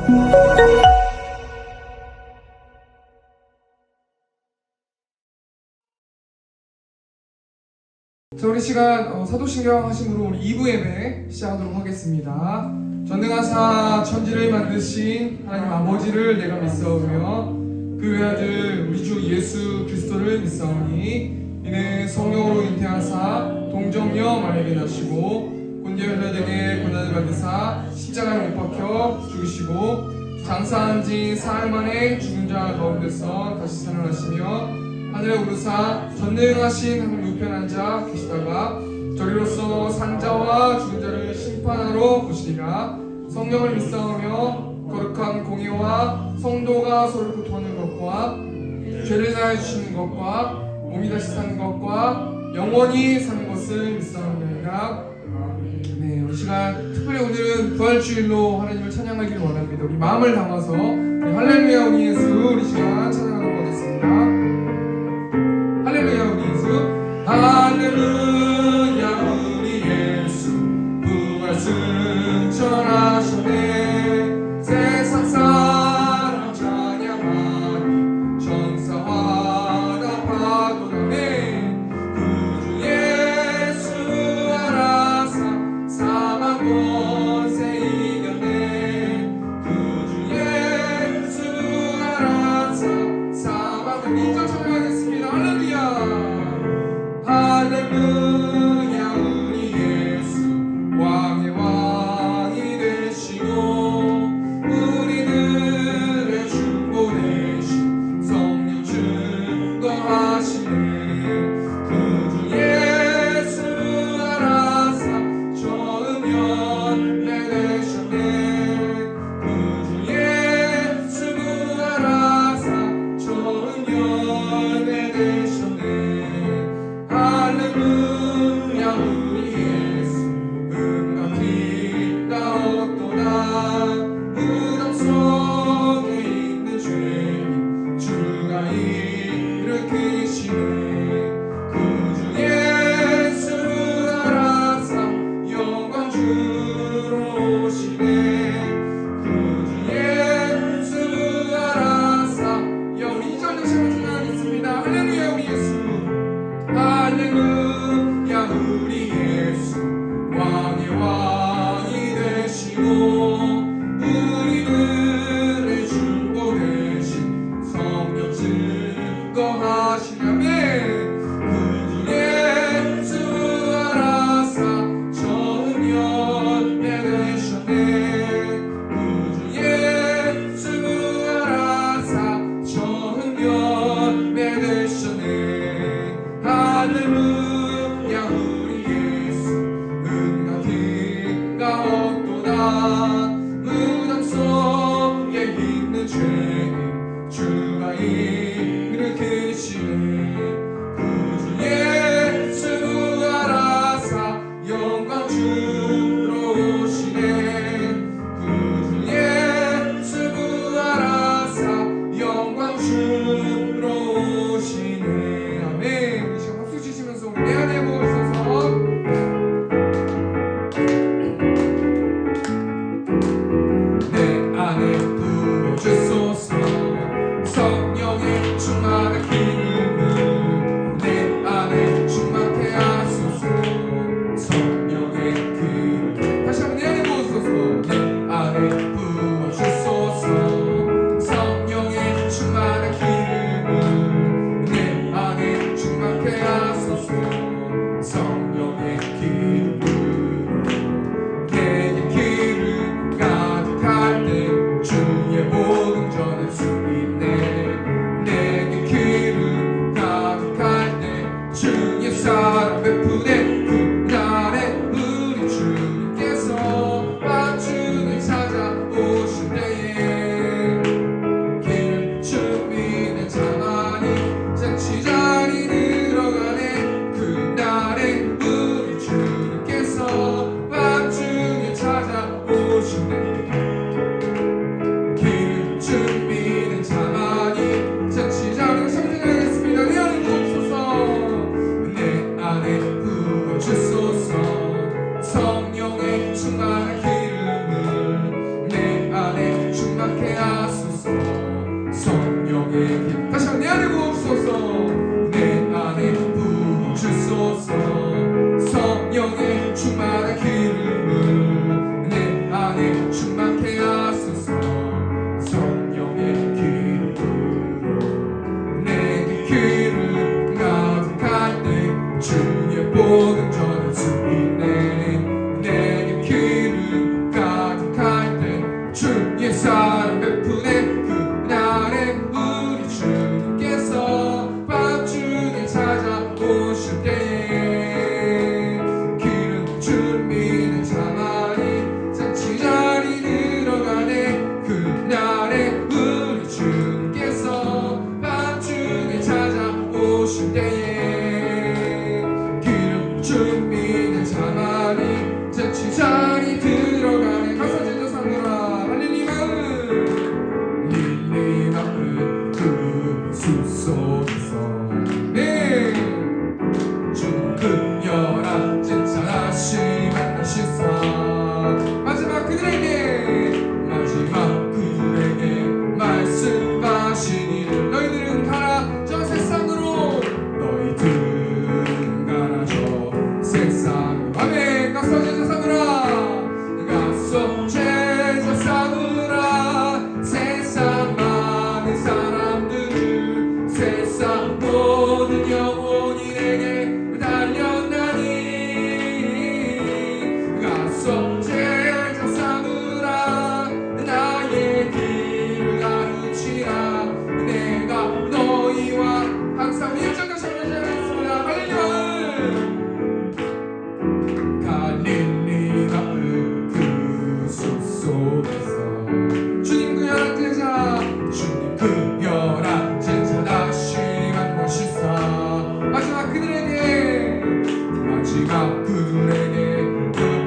자, 우리 시간 사도신경 하심으로 우리 2부 예배 시작하도록 하겠습니다. 전능하사 천지를 만드신 하나님 아버지를 내가 믿사오며 그 외아들 우리 주 예수 그리스도를 믿사오니 이는 성령으로 잉태하사 동정녀 마리아에게 나시고 본디오 빌라도에게 고난을 받으사 십자가에 못 박혀 죽으시고 장사한 지 사흘 만에 죽은 자 가운데서 다시 살아나시며 하늘에 오르사 전능하신 하나님 우편 앉아 계시다가 저리로서 산자와 죽은 자를 심판하러 오시리라. 성령을 믿사오며 거룩한 공의와 성도가 서로 교통하는 것과 죄를 사해 주시는 것과 몸이 다시 사는 것과 영원히 사는 것을 믿사옵나이다. 네, 우리 시간 특별히 오늘은 부활주일로 하나님을 찬양하기를 원합니다. 우리 마음을 담아서 할렐루야 우리 예수 우리 시간 찬양하도록 하겠습니다. 할렐루야 우리 예수 할렐루야 우리 예수 부활 승천하셨네. 세상 사람 찬양하니 천사와 다 파도나네. 구주 예수 알아서 사망 권세 이겼네. 구주 예수 알아서 사망을 인정 찬양하겠습니다. 할렐루야 할렐루야 우리 예수 왕의 왕이 되시고 우리들의 중보 되신 성령 증거하시네. 구주 예수 알아서 처음 연례 되셨네. 구주 예수 알아서 처음 연례 되셨네. 할렐루야 우리 예수 음과 빛과 어떠나 무덤 속에 있는 죄인 주가 일으키시네. 구주 예수 알아서 영광 주로 오시네. 구주 예수 알아서 영원히 이전의 시간을 찬양하겠습니다. 할렐루야 우리 예수 할렐루야 우리 예수 왕의 왕이 되시고 우리들의 중보 되신 성령 증거하시냐며. 구주 예수 알아서 처음 연례 되셨네. 구주 예수 알아서 처음 연례 되셨네. 할렐루야 우리 예수 은과 빛과 어떠나 무덤 속에 있는 죄인 주가 일으키시네. 구주 예수 알아서 영광 주로 오시네. 구주 예수 알아서 영광 주로 오시네. 아멘. 우리 지금 박수 치시면서 우리 내 안에 부어 있어서 내 안에 부어 주소서. 성령의 충만케 하소서. 성령의 길 다시 한번 내 안에 부어주소서. 내 안에 부어주소서. 성령의 충만한 기름을 내 안에 충만케 하소서. 성령의 기름으로 내 기름 가득할 때 주의 복음 전할 수 있네. 내게 기름 가득할 때 주의 사랑 베푸네. 그날에 우리 주님께서 밤중에 찾아오실 때에 기름 준비는 자만이 잔치 자리 들어가네. 그날에 우리 주님께서 밤중에 찾아오실 때에 기름 준비는 자만이 잔치 자리 들어가네. 가서 제자 삼으라 할렐루야. 릴리 마을 그 숲속에서 네 주님 그녀라 진짜라시 만나시사 마지막 그들에게 말씀하시기를 너희들은 가라 저 세상으로. 너희들은 가라 저 세상으로. 아멘. 가서 제자 삼으라. 가서 제자 삼으라. 세상 많은 사람들을 세상 모든 영혼이 내게 달렸나니. 가서 제자 삼으라. 나의 길을 가르치라. 내가 너희와 항상 일정같이 하겠습니다. 할렐루야. 갈릴리 마을 그 숲속에서 주님 그 열한 제자 주님 그 열한 제자 다시 만나시사 마지막 그들에게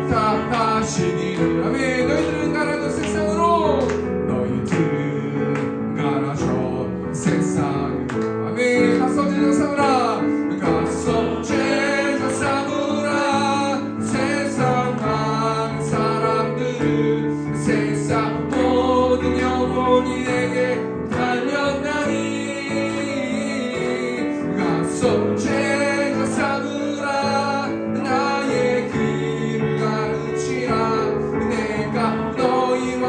부탁하시기를. 아멘. 너희들은 가라 저 세상으로. 너희들은 가라 저 세상으로. 아멘. 가서 제자 삼으라. 가서 제자 삼으라. 세상 많은 사람들을 세상 모든 영혼이 내게 달렸나니. 가서 제자 삼으라. 나의 길을 가르치라. 내가 너희와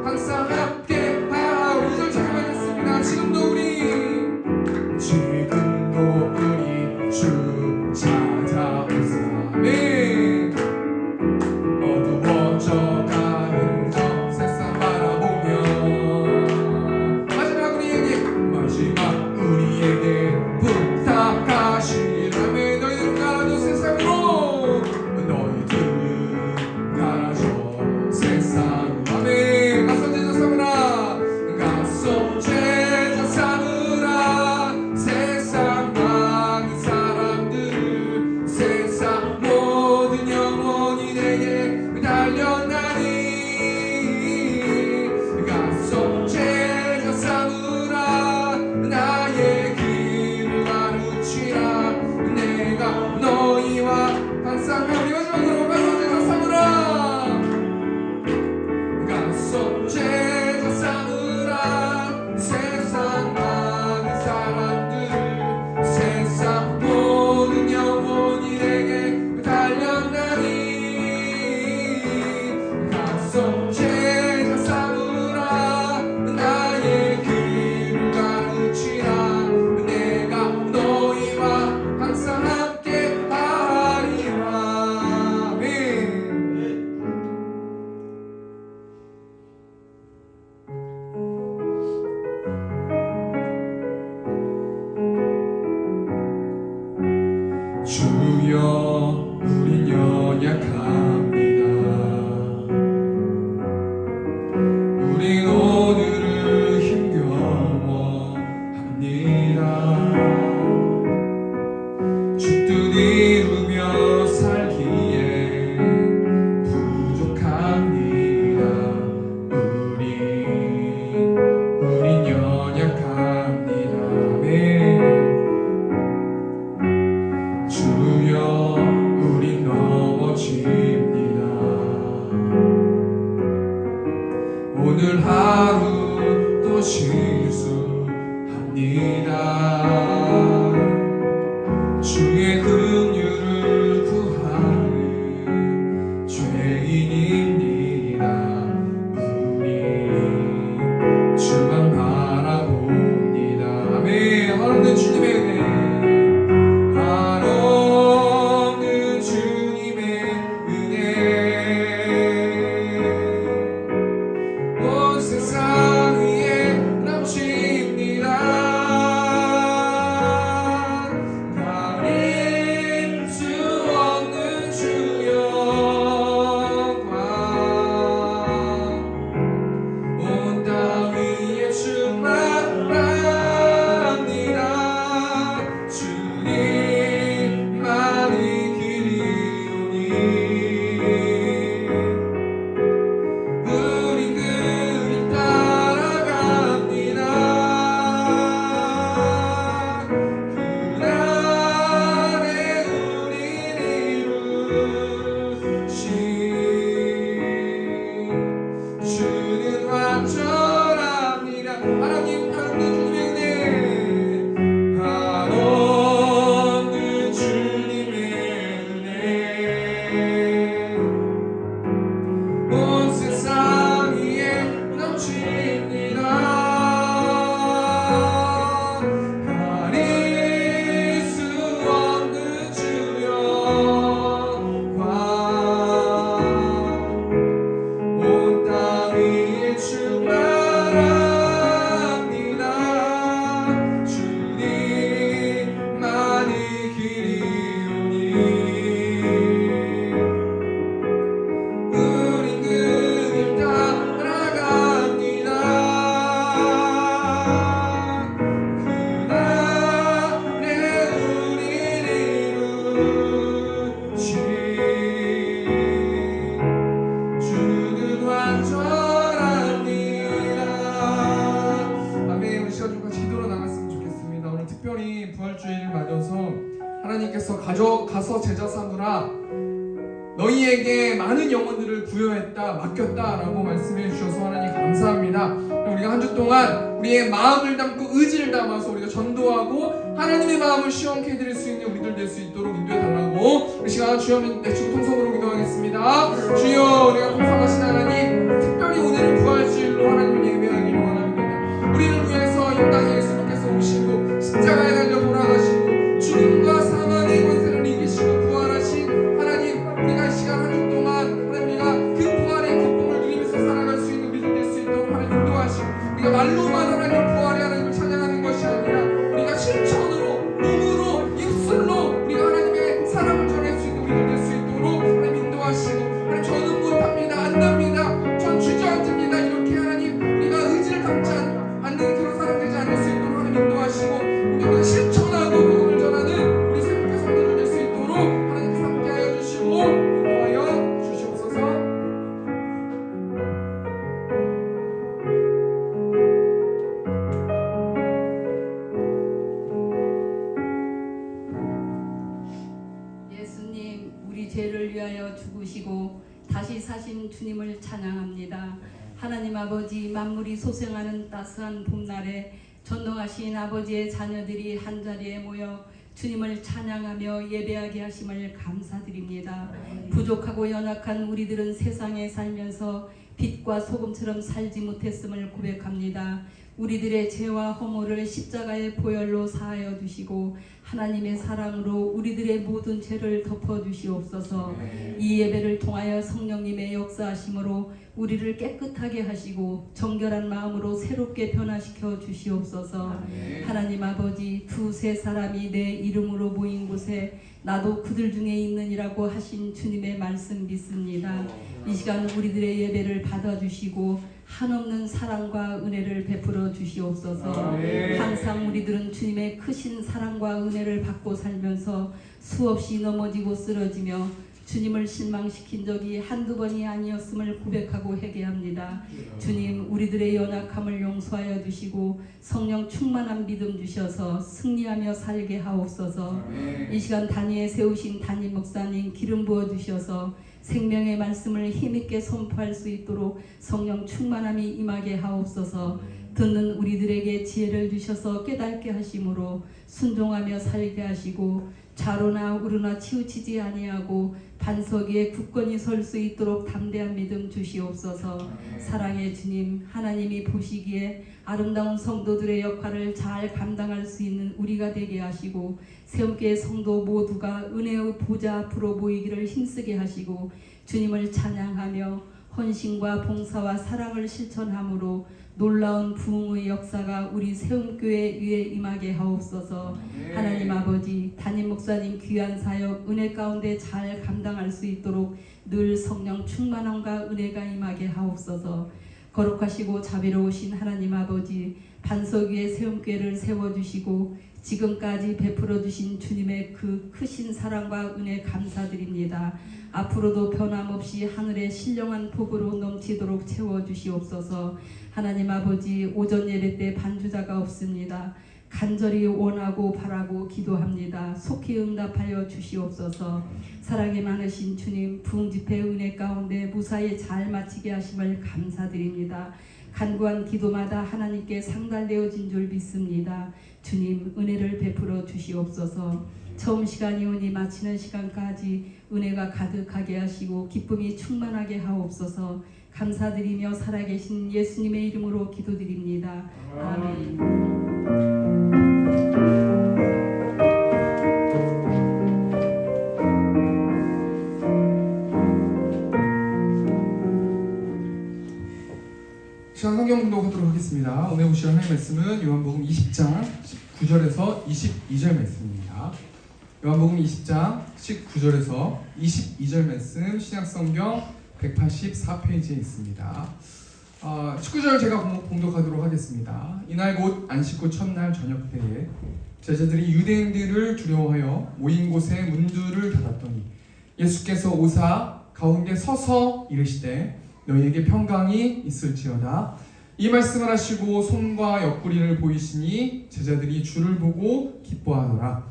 항상 함께 하오리. 절 잠깐만했습니다. 지금도 우리 주 찾아오사. 네. 어두워져가는 저 세상 바라보며 마지막 우리에게 부탁하시기를. 아멘. 너희들은 가라 저 세상으로. 너희들은 가라 저 세상으로. 아멘. 가서 제자 삼으라. 가서 제자 삼으라. 세상 많은 사람들을 세상 모든 영혼이 내게 달렸나니. 가서 제자 삼으라. 나의 길을 가르치라. 내가 너희와 항상 우리 마지막으로 가서 제자 삼으라. 가서 제자 삼으라. 세상 많은 사람들 세상 모든 영혼이 내게 달렸나니. 가서 제자 삼으라. 나의 길을 가르치라. 내가 너희와 항상 함께 하리라. 아멘. 주여 우린 연약합니다. 우린 오늘을 힘겨워합니다. 주 뜻 이루며 살기에 부족합니다. 우린 연약합니다. 아멘. 주여 우린 넘어집니다. 오늘 하루 실수합니다. 주의 긍휼을 구하는 죄인입니다. 우리 주만 바라봅니다. 아멘. 하나님 주님의 은혜, 한없는 주님의 은혜, 온 세상 위에 넘칩니다. 가릴 수 없는 주의 영광, 온 땅 위에 충만합니다. 주님만이 길이오니 우린 그리 따라갑니다. 그날에 우린 이루신 주는 완전합니다. 하나님 주님의 은혜, 한없는 주님의 은혜, 온 세상 위에 넘칩니다. 가릴 수 없는 주의 영광, 온 땅 위에 충만합니다. 주님만이 길이오니 우린 그 길 따라갑니다. 그날에 우린 이루신 주는 완전합니다. 아멘. 우리 시간 좀 같이 기도로 나갔으면 좋겠습니다. 오늘 특별히 부활주의를 맞아서 하나님께서 가져가서 제자 삼으라, 너희에게 많은 영혼들을 부여했다, 맡겼다라고 말씀해 주셔서 하나님 감사합니다. 우리가 한 주 동안 우리의 마음을 담고 의지를 담아서 우리가 전도하고 하나님의 마음을 시원케 해드릴 수 있는 우리들 될 수 있도록 인도해 달라고 우리 시간 주여 내치고 통성으로 기도하겠습니다. 주여, 우리가 통성하신 하나님, 특별히 오늘은 부활주일로 하나님을 예배하기를 원합니다. 우리를 위해서 이 땅에 예수님께서 오시고 십자가에 달려 돌아가시고 죽음과 사망의 권세를 이기시고 부활하신 하나님, 우리가 이 시간 한 주 동안 하나님, 우리가 그 부활의 기쁨을 누리면서 살아갈 수 있는 우리들 될 수 있도록 하나님 인도하시고, 우리가 말로만 하나님 부활의 하나님을 찬양하는 것이 아니라 우리가 실천으로, 몸으로, 입술로 우리가 하나님의 사랑을 전할 수 있는 우리들 될 수 있도록 하나님 인도하시고, 하나님 저는 못합니다, 안 됩니다, 전 주저앉습니다, 이렇게 하나님 우리가 의지를 담지 않는 그런 사람 되지 않을 수 있도록 하나님 인도하시고, 우리가 실천하고 복음을 전하는 우리 새롭게 성도들 될 수 있도록 하나님께서 함께하여 주시고 인도하여 주시옵소서. 예수님, 우리 죄를 위하여 죽으시고 다시 사신 주님을 찬양합니다. 하나님 아버지, 만물이 소생하는 따스한 봄날에 전능하신 아버지의 자녀들이 한자리에 모여 주님을 찬양하며 예배하게 하심을 감사드립니다. 부족하고 연약한 우리들은 세상에 살면서 빛과 소금처럼 살지 못했음을 고백합니다. 우리들의 죄와 허물을 십자가의 보혈로 사하여 주시고 하나님의 사랑으로 우리들의 모든 죄를 덮어주시옵소서. 이 예배를 통하여 성령님의 역사하심으로 우리를 깨끗하게 하시고 정결한 마음으로 새롭게 변화시켜 주시옵소서. 하나님 아버지, 두세 사람이 내 이름으로 모인 곳에 나도 그들 중에 있느니라고 하신 주님의 말씀 믿습니다. 이 시간 우리들의 예배를 받아주시고 한없는 사랑과 은혜를 베풀어 주시옵소서. 항상 우리들은 주님의 크신 사랑과 은혜를 받고 살면서 수없이 넘어지고 쓰러지며 주님을 실망시킨 적이 한두 번이 아니었음을 고백하고 회개합니다. 주님, 우리들의 연약함을 용서하여 주시고 성령 충만한 믿음 주셔서 승리하며 살게 하옵소서. 이 시간 단위에 세우신 담임 목사님 기름 부어 주셔서 생명의 말씀을 힘있게 선포할 수 있도록 성령 충만함이 임하게 하옵소서. 듣는 우리들에게 지혜를 주셔서 깨닫게 하심으로 순종하며 살게 하시고 좌로나 우로나 치우치지 아니하고 반석 위에 굳건히 설 수 있도록 담대한 믿음 주시옵소서. 사랑의 주님, 하나님이 보시기에 아름다운 성도들의 역할을 잘 감당할 수 있는 우리가 되게 하시고 새움교회 성도 모두가 은혜의 보좌 앞으로 모이기를 힘쓰게 하시고 주님을 찬양하며 헌신과 봉사와 사랑을 실천함으로 놀라운 부흥의 역사가 우리 세움교회 위에 임하게 하옵소서. 하나님 아버지, 담임 목사님 귀한 사역 은혜 가운데 잘 감당할 수 있도록 늘 성령 충만함과 은혜가 임하게 하옵소서. 거룩하시고 자비로우신 하나님 아버지, 반석 위에 세움교회를 세워주시고 지금까지 베풀어 주신 주님의 그 크신 사랑과 은혜 감사드립니다. 앞으로도 변함없이 하늘의 신령한 복으로 넘치도록 채워주시옵소서. 하나님 아버지, 오전 예배 때 반주자가 없습니다. 간절히 원하고 바라고 기도합니다. 속히 응답하여 주시옵소서. 사랑이 많으신 주님, 부흥집회 은혜 가운데 무사히 잘 마치게 하심을 감사드립니다. 간구한 기도마다 하나님께 상달되어진 줄 믿습니다. 주님, 은혜를 베풀어 주시옵소서. 처음 시간이 오니 마치는 시간까지 은혜가 가득하게 하시고 기쁨이 충만하게 하옵소서. 감사드리며 살아계신 예수님의 이름으로 기도드립니다. 아멘. 시간 성경 공독하도록 하겠습니다. 오늘 보실 하나님의 말씀은 요한복음 20장 19절에서 22절 말씀입니다. 요한복음 20장 19절에서 22절 말씀 신약성경 184페이지에 있습니다. 19절 제가 봉독하도록 하겠습니다. 이날 곧 안식 후 첫날 저녁 때에 제자들이 유대인들을 두려워하여 모인 곳에 문들을 닫았더니 예수께서 오사 가운데 서서 이르시되 너희에게 평강이 있을지어다. 이 말씀을 하시고 손과 옆구리를 보이시니 제자들이 주를 보고 기뻐하더라.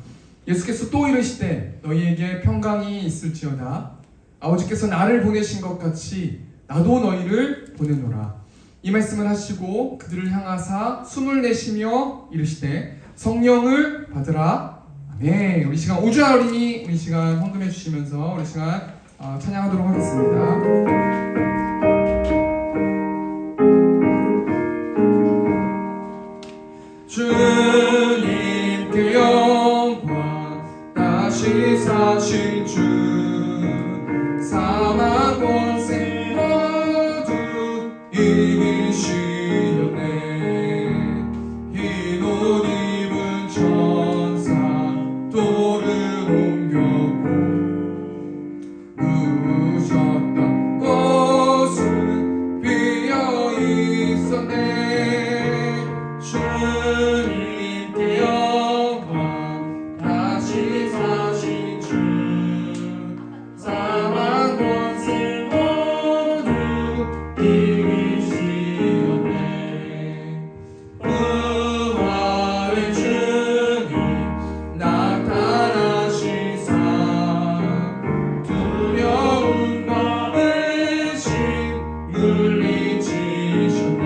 예수께서 또 이르시되 너희에게 평강이 있을지어다. 아버지께서 나를 보내신 것 같이 나도 너희를 보내노라. 이 말씀을 하시고 그들을 향하사 숨을 내쉬며 이르시되 성령을 받으라. 아멘. 우리 시간 오주아 어린이 우리 시간 헌금해 주시면서 우리 시간 찬양하도록 하겠습니다. 주님께 영광 다시 사신 주 사망 권세 모두 이기시었네. 흰 옷 입은 천사 돌을 옮겼고 누우셨던 곳은 비어 있었네. 주님께 영광 다시 사신 주 사망 권세 모두 이기시었네. 부활의 주님 나타나시사 두려움과 의심 물리치셨네.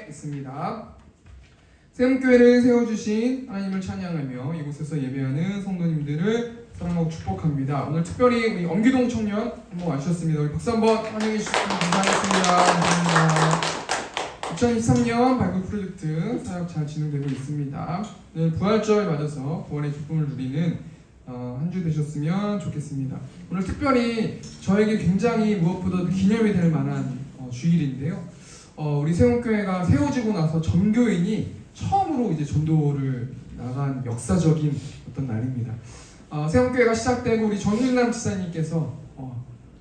있습니다. 세움교회를 세워주신 하나님을 찬양하며 이곳에서 예배하는 성도님들을 사랑하고 축복합니다. 오늘 특별히 우리 엄기동 청년 한번 와주셨습니다. 우리 박수 한번 환영해 주시면 감사하겠습니다. 2023년 발굴 프로젝트 사역 잘 진행되고 있습니다. 오늘 부활절 맞아서 부활의 기쁨을 누리는 한 주 되셨으면 좋겠습니다. 오늘 특별히 저에게 굉장히 무엇보다도 기념이 될 만한 주일인데요. 우리 세움교회가 세워지고 나서 전교인이 처음으로 이제 전도를 나간 역사적인 어떤 날입니다. 세움교회가 시작되고 우리 정윤남 지사님께서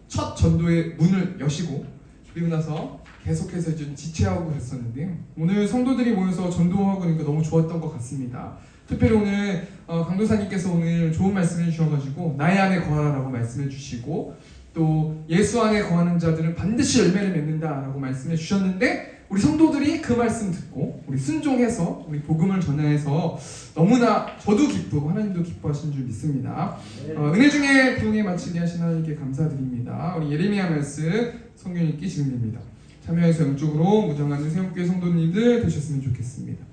첫 전도의 문을 여시고 그리고 나서 계속해서 좀 지체하고 그랬었는데요. 오늘 성도들이 모여서 전도하고 그러니까 너무 좋았던 것 같습니다. 특별히 오늘 강도사님께서 오늘 좋은 말씀을 해주셔가지고 나의 안에 거하라라고 말씀해 주시고 또 예수 안에 거하는 자들은 반드시 열매를 맺는다라고 말씀해 주셨는데 우리 성도들이 그 말씀 듣고 우리 순종해서 우리 복음을 전해서 너무나 저도 기쁘고 하나님도 기뻐하시는 줄 믿습니다. 은혜 중에 부흥에 마치게 하신 하나님께 감사드립니다. 우리 예레미야 말씀 성경 읽기 진행됩니다. 참여해서 영적으로 무장하는 세움교회 성도님들 되셨으면 좋겠습니다.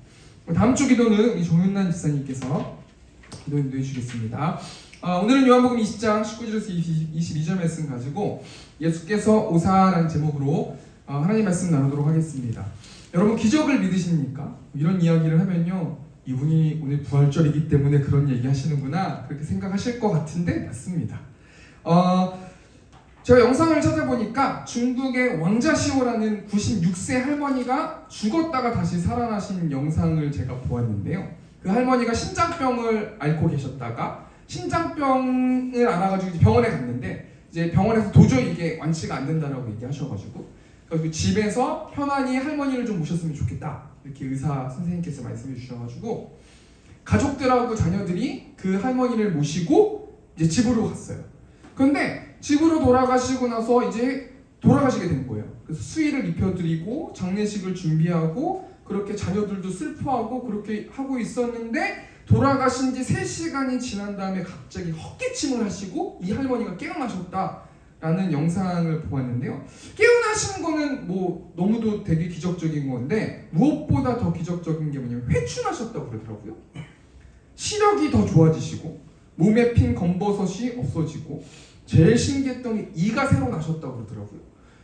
다음 주 기도는 우리 정윤란 집사님께서 기도 인도해 주시겠습니다. 오늘은 요한복음 20장 19절에서 22절 말씀 가지고 예수께서 오사라는 제목으로 하나님 말씀 나누도록 하겠습니다. 여러분 기적을 믿으십니까? 이런 이야기를 하면요 이분이 오늘 부활절이기 때문에 그런 얘기 하시는구나 그렇게 생각하실 것 같은데 맞습니다. 제가 영상을 찾아보니까 중국의 왕자시오라는 96세 할머니가 죽었다가 다시 살아나신 영상을 제가 보았는데요. 그 할머니가 신장병을 앓고 계셨다가 신장병을 앓아가지고 병원에 갔는데 이제 병원에서 도저히 이게 완치가 안 된다라고 얘기하셔가지고 그 집에서 편안히 할머니를 좀 모셨으면 좋겠다 이렇게 의사 선생님께서 말씀해 주셔가지고 가족들하고 자녀들이 그 할머니를 모시고 이제 집으로 갔어요. 그런데 집으로 돌아가시고 나서 이제 돌아가시게 된 거예요. 그래서 수의를 입혀드리고 장례식을 준비하고 그렇게 자녀들도 슬퍼하고 그렇게 하고 있었는데 돌아가신 지 3시간이 지난 다음에 갑자기 헛기침을 하시고 이 할머니가 깨어나셨다라는 영상을 보았는데요. 깨어나신 거는 뭐 너무도 되게 기적적인 건데 무엇보다 더 기적적인 게 뭐냐면 회춘하셨다고 그러더라고요. 시력이 더 좋아지시고 몸에 핀 검버섯이 없어지고 제일 신기했던 게 이가 새로 나셨다고 그러더라고요.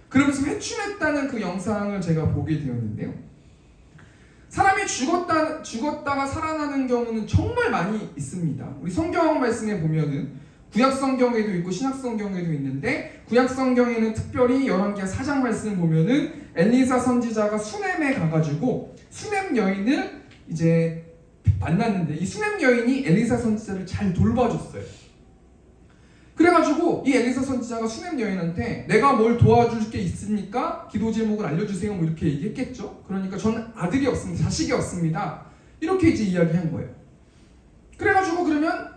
그러면서 회춘했다는 그 영상을 제가 보게 되었는데요. 사람이 죽었다가 살아나는 경우는 정말 많이 있습니다. 우리 성경 말씀에 보면은 구약 성경에도 있고 신약 성경에도 있는데 구약 성경에는 특별히 열왕기하 4장 말씀을 보면은 엘리사 선지자가 수넴에 가가지고 수넴 여인을 이제 만났는데 이 수넴 여인이 엘리사 선지자를 잘 돌봐줬어요. 그래가지고 이 엘리사 선지자가 수넴 여인한테 내가 뭘 도와줄 게 있으니까 기도 제목을 알려주세요 뭐 이렇게 얘기했겠죠. 그러니까 저는 아들이 없습니다. 자식이 없습니다. 이렇게 이제 이야기한 거예요. 그래가지고 그러면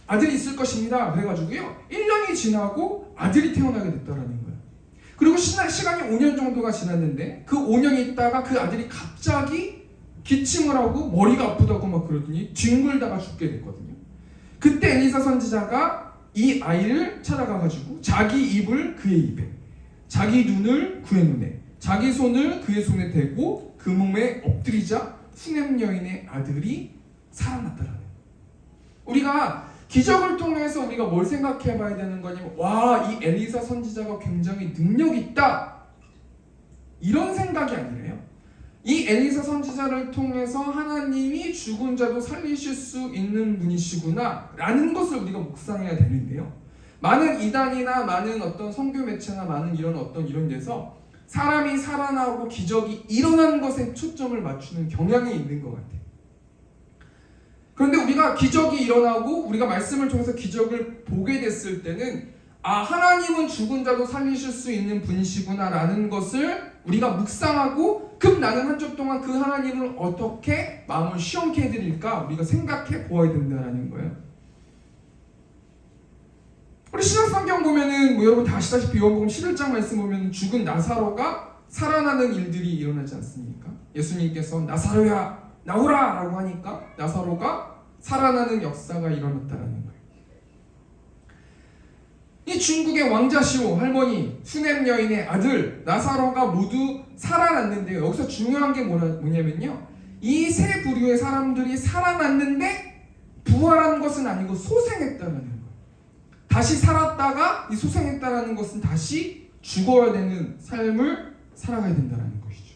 아들이 있을 것입니다. 그래가지고요 1년이 지나고 아들이 태어나게 됐다라는 거예요. 그리고 시간이 5년 정도가 지났는데 그 5년 있다가 그 아들이 갑자기 기침을 하고 머리가 아프다고 막 그러더니 뒹굴다가 죽게 됐거든요. 그때 엘리사 선지자가 이 아이를 찾아가가지고 자기 입을 그의 입에, 자기 눈을 그의 눈에, 자기 손을 그의 손에 대고 그 몸에 엎드리자 수넴 여인의 아들이 살아났다라는 거예요. 우리가 기적을 통해서 우리가 뭘 생각해 봐야 되는 거냐면 와, 이 엘리사 선지자가 굉장히 능력 있다 이런 생각이 아니래요. 이 엘리사 선지자를 통해서 하나님이 죽은 자도 살리실 수 있는 분이시구나 라는 것을 우리가 묵상해야 되는데요. 많은 이단이나 많은 어떤 선교 매체나 많은 이런 데서 사람이 살아나고 기적이 일어난 것에 초점을 맞추는 경향이 있는 것 같아요. 그런데 우리가 기적이 일어나고 우리가 말씀을 통해서 기적을 보게 됐을 때는 하나님은 죽은 자도 살리실 수 있는 분이시구나 라는 것을 우리가 묵상하고 그럼 나는 한 주 동안 그 하나님을 어떻게 마음을 시원케 해드릴까 우리가 생각해 보아야 된다는 거예요. 우리 신약성경 보면은 여러분 다 아시다시피 요한복음 11장 말씀 보면 죽은 나사로가 살아나는 일들이 일어나지 않습니까? 예수님께서 나사로야 나오라 라고 하니까 나사로가 살아나는 역사가 일어났다는 거예요. 이 중국의 왕자시오 할머니, 수넴 여인의 아들 나사로가 모두 살아났는데요. 여기서 중요한 게 뭐냐면요. 이 세 부류의 사람들이 살아났는데 부활한 것은 아니고 소생했다는 거예요. 다시 살았다가 이 소생했다는 것은 다시 죽어야 되는 삶을 살아가야 된다는 것이죠.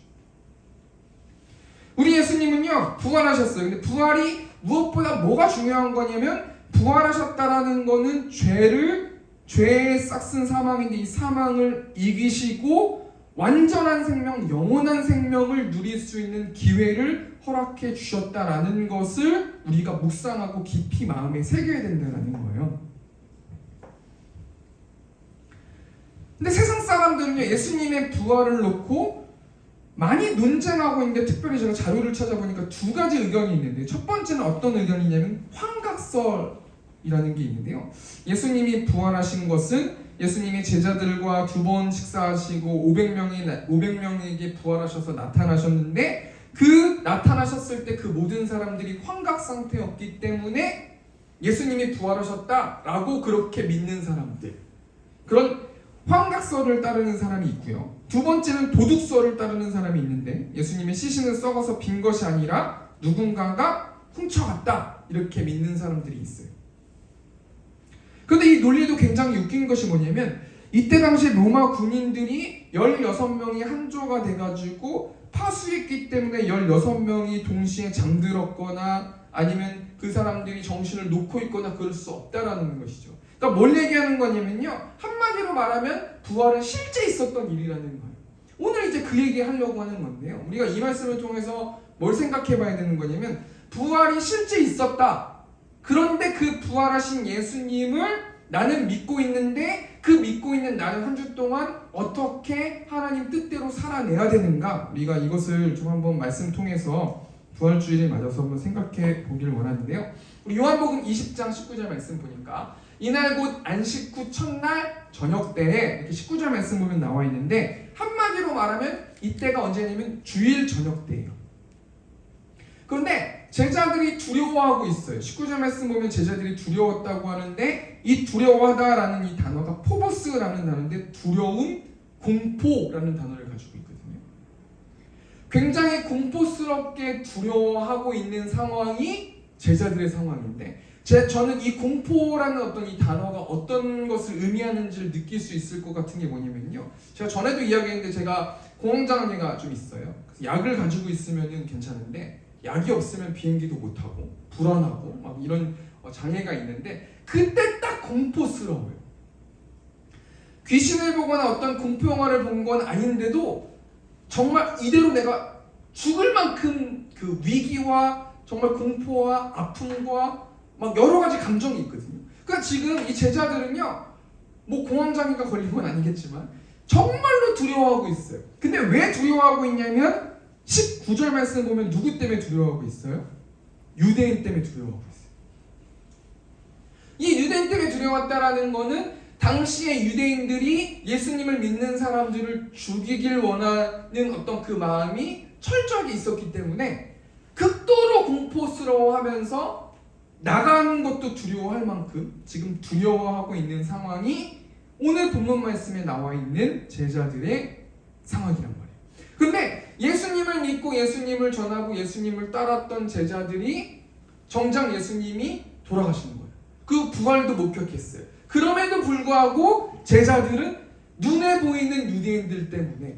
우리 예수님은요 부활하셨어요. 근데 부활이 무엇보다 뭐가 중요한 거냐면 부활하셨다라는 거는 죄의 싹슨 사망인데 이 사망을 이기시고 완전한 생명, 영원한 생명을 누릴 수 있는 기회를 허락해 주셨다라는 것을 우리가 묵상하고 깊이 마음에 새겨야 된다는 거예요. 근데 세상 사람들은요 예수님의 부활을 놓고 많이 논쟁하고 있는데, 특별히 제가 자료를 찾아보니까 두 가지 의견이 있는데, 첫 번째는 어떤 의견이냐면 환각설이라는 게 있는데요. 예수님이 부활하신 것은 예수님이 제자들과 2번 식사하시고 500명에게 부활하셔서 나타나셨는데, 그 나타나셨을 때 그 모든 사람들이 환각 상태였기 때문에 예수님이 부활하셨다라고 그렇게 믿는 사람들, 그런 환각설을 따르는 사람이 있고요. 두 번째는 도둑설을 따르는 사람이 있는데, 예수님의 시신은 썩어서 빈 것이 아니라 누군가가 훔쳐갔다 이렇게 믿는 사람들이 있어요. 그런데 이 논리도 굉장히 웃긴 것이 뭐냐면, 이때 당시 로마 군인들이 16명이 한조가 돼가지고 파수했기 때문에 16명이 동시에 잠들었거나 아니면 그 사람들이 정신을 놓고 있거나 그럴 수 없다라는 것이죠. 그러니까 뭘 얘기하는 거냐면요, 한마디로 말하면 부활은 실제 있었던 일이라는 거예요. 오늘 이제 그 얘기 하려고 하는 건데요, 우리가 이 말씀을 통해서 뭘 생각해 봐야 되는 거냐면, 부활이 실제 있었다. 그런데 그 부활하신 예수님을 나는 믿고 있는데, 그 믿고 있는 나는 한 주 동안 어떻게 하나님 뜻대로 살아내야 되는가, 우리가 이것을 좀 한번 말씀 통해서 부활주의를 맞아서 한번 생각해 보길 원하는데요. 우리 요한복음 20장 19절 말씀 보니까, 이날 곧 안식 후 첫날 저녁 때에, 이렇게 19절 말씀 보면 나와 있는데, 한마디로 말하면 이때가 언제냐면 주일 저녁 때예요. 그런데 제자들이 두려워하고 있어요. 19절 말씀 보면 제자들이 두려웠다고 하는데, 이 두려워하다라는 이 단어가 포보스라는 단어인데, 두려움, 공포라는 단어를 가지고 있거든요. 굉장히 공포스럽게 두려워하고 있는 상황이 제자들의 상황인데, 저는 이 공포라는 어떤 이 단어가 어떤 것을 의미하는지를 느낄 수 있을 것 같은 게 뭐냐면요, 제가 전에도 이야기했는데 제가 공황장애가 좀 있어요. 그래서 약을 가지고 있으면 괜찮은데 약이 없으면 비행기도 못하고 불안하고 막 이런 장애가 있는데, 그때 딱 공포스러워요. 귀신을 보거나 어떤 공포 영화를 본 건 아닌데도 정말 이대로 내가 죽을 만큼 그 위기와 정말 공포와 아픔과 막 여러 가지 감정이 있거든요. 그러니까 지금 이 제자들은요, 뭐 공황장애가 걸린 건 아니겠지만 정말로 두려워하고 있어요. 근데 왜 두려워하고 있냐면 19절 말씀 보면 누구 때문에 두려워하고 있어요? 유대인 때문에 두려워하고 있어요. 이 유대인 때문에 두려웠다라는 거는 당시에 유대인들이 예수님을 믿는 사람들을 죽이길 원하는 어떤 그 마음이 철저하게 있었기 때문에 극도로 공포스러워하면서 나가는 것도 두려워할 만큼 지금 두려워하고 있는 상황이 오늘 본문 말씀에 나와 있는 제자들의 상황이란 말이에요. 근데 예수님을 믿고 예수님을 전하고 예수님을 따랐던 제자들이 정작 예수님이 돌아가시는 거예요. 그 부활도 목격했어요. 그럼에도 불구하고 제자들은 눈에 보이는 유대인들 때문에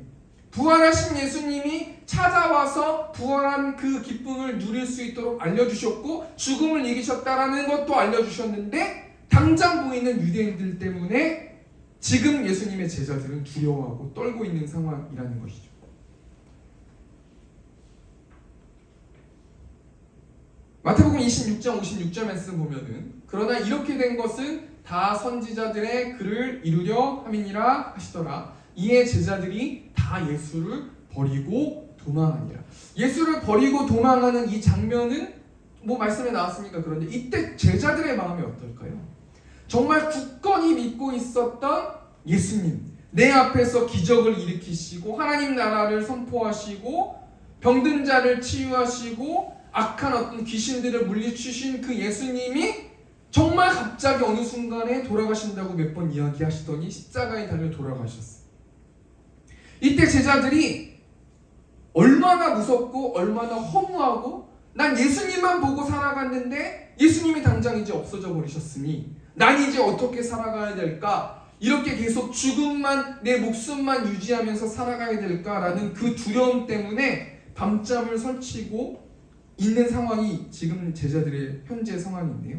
부활하신 예수님이 찾아와서 부활한 그 기쁨을 누릴 수 있도록 알려주셨고, 죽음을 이기셨다라는 것도 알려주셨는데, 당장 보이는 유대인들 때문에 지금 예수님의 제자들은 두려워하고 떨고 있는 상황이라는 것이죠. 마태복음 26장 56절 말씀 보면은, 그러나 이렇게 된 것은 다 선지자들의 글을 이루려 함이니라 하시더라. 이에 제자들이 다 예수를 버리고 도망하니라. 예수를 버리고 도망하는 이 장면은 뭐 말씀에 나왔으니까 그런데, 이때 제자들의 마음이 어떨까요? 정말 굳건히 믿고 있었던 예수님, 내 앞에서 기적을 일으키시고 하나님 나라를 선포하시고 병든 자를 치유하시고 악한 어떤 귀신들을 물리치신 그 예수님이 정말 갑자기 어느 순간에 돌아가신다고 몇 번 이야기하시더니 십자가에 달려 돌아가셨어요. 이때 제자들이 얼마나 무섭고 얼마나 허무하고, 난 예수님만 보고 살아갔는데 예수님이 당장 이제 없어져 버리셨으니 난 이제 어떻게 살아가야 될까? 이렇게 계속 죽음만, 내 목숨만 유지하면서 살아가야 될까라는 그 두려움 때문에 밤잠을 설치고 있는 상황이 지금 제자들의 현재 상황인데요.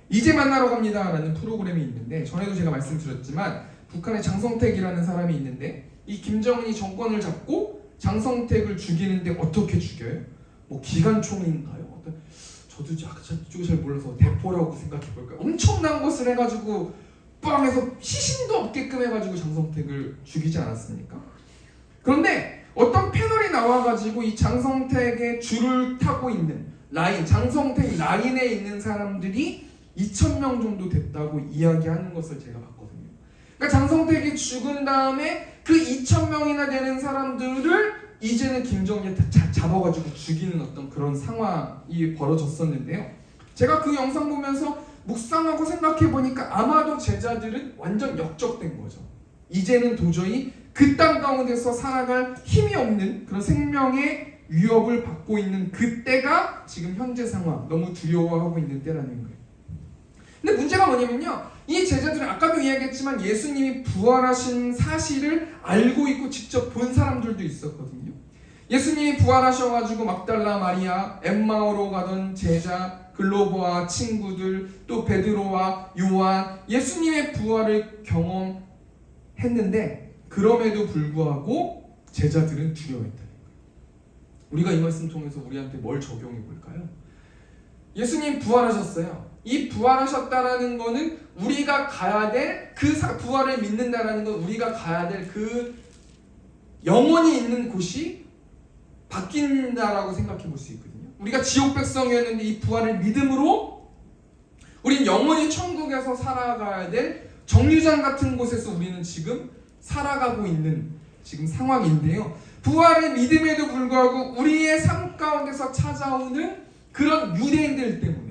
이제 만나러 갑니다 라는 프로그램이 있는데, 전에도 제가 말씀드렸지만 북한에 장성택이라는 사람이 있는데, 이 김정은이 정권을 잡고 장성택을 죽이는데 어떻게 죽여요? 뭐 기관총인가요? 저도 저쪽이 잘 몰라서 대포라고 생각해볼까요? 엄청난 것을 해가지고 빵 해서 시신도 없게끔 해가지고 장성택을 죽이지 않았습니까? 그런데 어떤 패널이 나와가지고 이 장성택의 줄을 타고 있는 라인, 장성택 라인에 있는 사람들이 2,000명 정도 됐다고 이야기하는 것을 제가 봤거든요. 그러니까 장성택이 죽은 다음에 그 2,000명이나 되는 사람들을 이제는 김정일이 잡아가지고 죽이는 어떤 그런 상황이 벌어졌었는데요. 제가 그 영상 보면서 묵상하고 생각해보니까 아마도 제자들은 완전 역적된 거죠. 이제는 도저히 그 땅 가운데서 살아갈 힘이 없는 그런 생명의 위협을 받고 있는 그때가 지금 현재 상황, 너무 두려워하고 있는 때라는 거예요. 근데 문제가 뭐냐면요, 이 제자들은 아까도 이야기했지만 예수님이 부활하신 사실을 알고 있고 직접 본 사람들도 있었거든요. 예수님이 부활하셔가지고 막달라 마리아, 엠마오로 가던 제자, 글로버와 친구들, 또 베드로와 요한, 예수님의 부활을 경험했는데 그럼에도 불구하고 제자들은 두려워했다는 거예요. 우리가 이 말씀 통해서 우리한테 뭘 적용해 볼까요? 예수님 부활하셨어요. 이 부활하셨다라는 거는 우리가 가야 될 그 부활을 믿는다라는 건 우리가 가야 될 그 영원히 있는 곳이 바뀐다라고 생각해 볼 수 있거든요. 우리가 지옥 백성이었는데 이 부활을 믿음으로 우린 영원히 천국에서 살아가야 될 정류장 같은 곳에서 우리는 지금 살아가고 있는 지금 상황인데요. 부활을 믿음에도 불구하고 우리의 삶 가운데서 찾아오는 그런 유대인들 때문에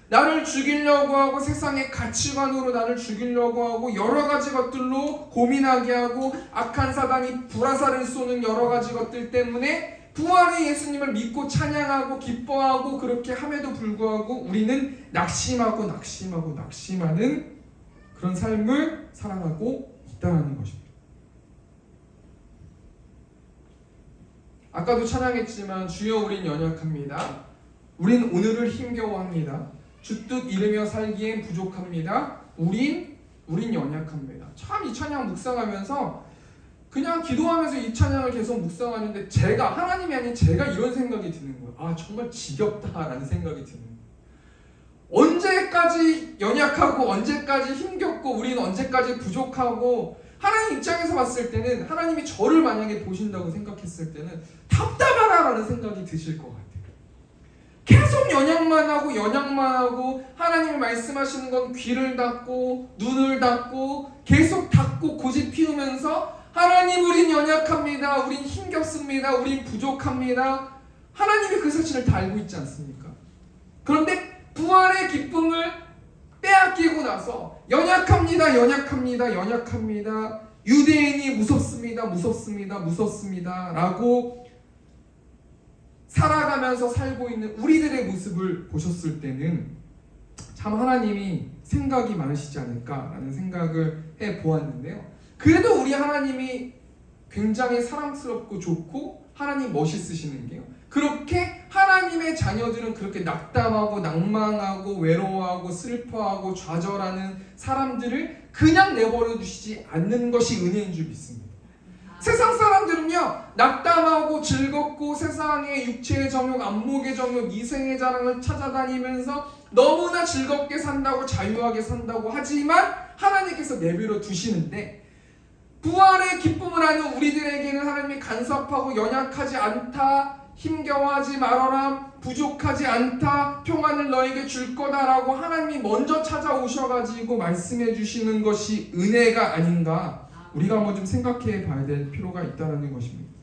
나를 죽이려고 하고 세상의 가치관으로 나를 죽이려고 하고 여러 가지 것들로 고민하게 하고 악한 사단이 불화살을 쏘는 여러 가지 것들 때문에 부활의 예수님을 믿고 찬양하고 기뻐하고 그렇게 함에도 불구하고 우리는 낙심하는 그런 삶을 살아가고 있다는 것입니다. 아까도 찬양했지만 주여 우린 연약합니다. 우린 오늘을 힘겨워합니다. 주뜻 이루며 살기엔 부족합니다. 우린 연약합니다. 참 이 찬양 묵상하면서 그냥 기도하면서 이 찬양을 계속 묵상하는데 제가 하나님이 아닌 제가 이런 생각이 드는 거예요. 아 정말 지겹다라는 생각이 드는 거예요. 언제까지 연약하고 언제까지 힘겹고 우리는 언제까지 부족하고 하나님 입장에서 봤을 때는 하나님이 저를 만약에 보신다고 생각했을 때는 답답하다라는 생각이 드실 것 같아요. 계속 연약만 하고 하나님이 말씀하시는 건 귀를 닫고 눈을 닫고 계속 닫고 고집 피우면서 하나님 우린 연약합니다. 우린 힘겹습니다. 우린 부족합니다. 하나님이 그 사실을 다 알고 있지 않습니까? 그런데 부활의 기쁨을 빼앗기고 나서 연약합니다. 유대인이 무섭습니다 라고 살아가면서 살고 있는 우리들의 모습을 보셨을 때는 참 하나님이 생각이 많으시지 않을까라는 생각을 해보았는데요. 그래도 우리 하나님이 굉장히 사랑스럽고 좋고 하나님 멋있으시는 게요, 그렇게 하나님의 자녀들은 그렇게 낙담하고 낭망하고 외로워하고 슬퍼하고 좌절하는 사람들을 그냥 내버려 두시지 않는 것이 은혜인 줄 믿습니다. 세상 사람들은요, 낙담하고 즐겁고 세상의 육체의 정욕, 안목의 정욕, 이생의 자랑을 찾아다니면서 너무나 즐겁게 산다고 자유하게 산다고 하지만 하나님께서 내버려 두시는데, 부활의 기쁨을 아는 우리들에게는 하나님이 간섭하고 연약하지 않다, 힘겨워하지 말아라, 부족하지 않다, 평안을 너에게 줄 거다라고 하나님이 먼저 찾아오셔가지고 말씀해 주시는 것이 은혜가 아닌가, 우리가 한번 좀 생각해 봐야 될 필요가 있다는 것입니다.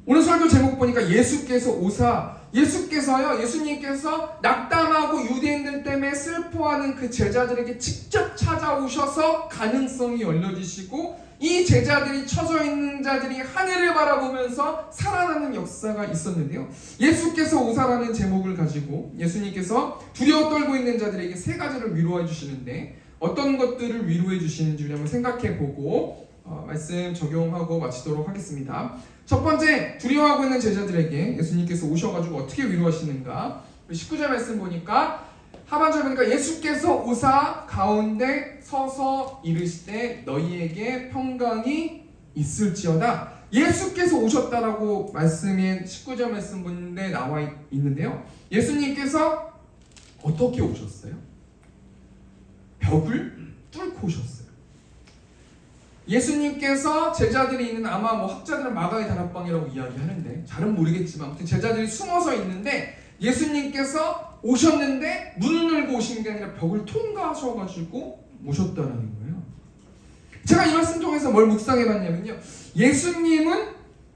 오늘 설교 제목 보니까 예수께서 오사 예수님께서 낙담하고 유대인들 때문에 슬퍼하는 그 제자들에게 직접 찾아오셔서 가능성이 열려지시고 이 제자들이 처져 있는 자들이 하늘을 바라보면서 살아나는 역사가 있었는데요. 예수께서 오사라는 제목을 가지고 예수님께서 두려워 떨고 있는 자들에게 세 가지를 위로해 주시는데 어떤 것들을 위로해 주시는지 우리 한번 생각해 보고 말씀 적용하고 마치도록 하겠습니다. 첫 번째, 두려워하고 있는 제자들에게 예수님께서 오셔가지고 어떻게 위로하시는가? 19절 말씀 보니까 하반절 보니까 예수께서 오사 가운데 서서 이르시되 너희에게 평강이 있을지어다. 예수께서 오셨다라고 말씀인 19절 말씀 본데 나와 있는데요. 예수님께서 어떻게 오셨어요? 벽을 뚫고 오셨어요. 예수님께서 제자들이 있는 아마 학자들은 마가의 다락방이라고 이야기하는데 잘은 모르겠지만 아무튼 제자들이 숨어서 있는데 예수님께서 오셨는데 문을 열고 오신 게 아니라 벽을 통과하셔가지고 오셨다는 거예요. 제가 이 말씀 통해서 뭘 묵상해봤냐면요. 예수님은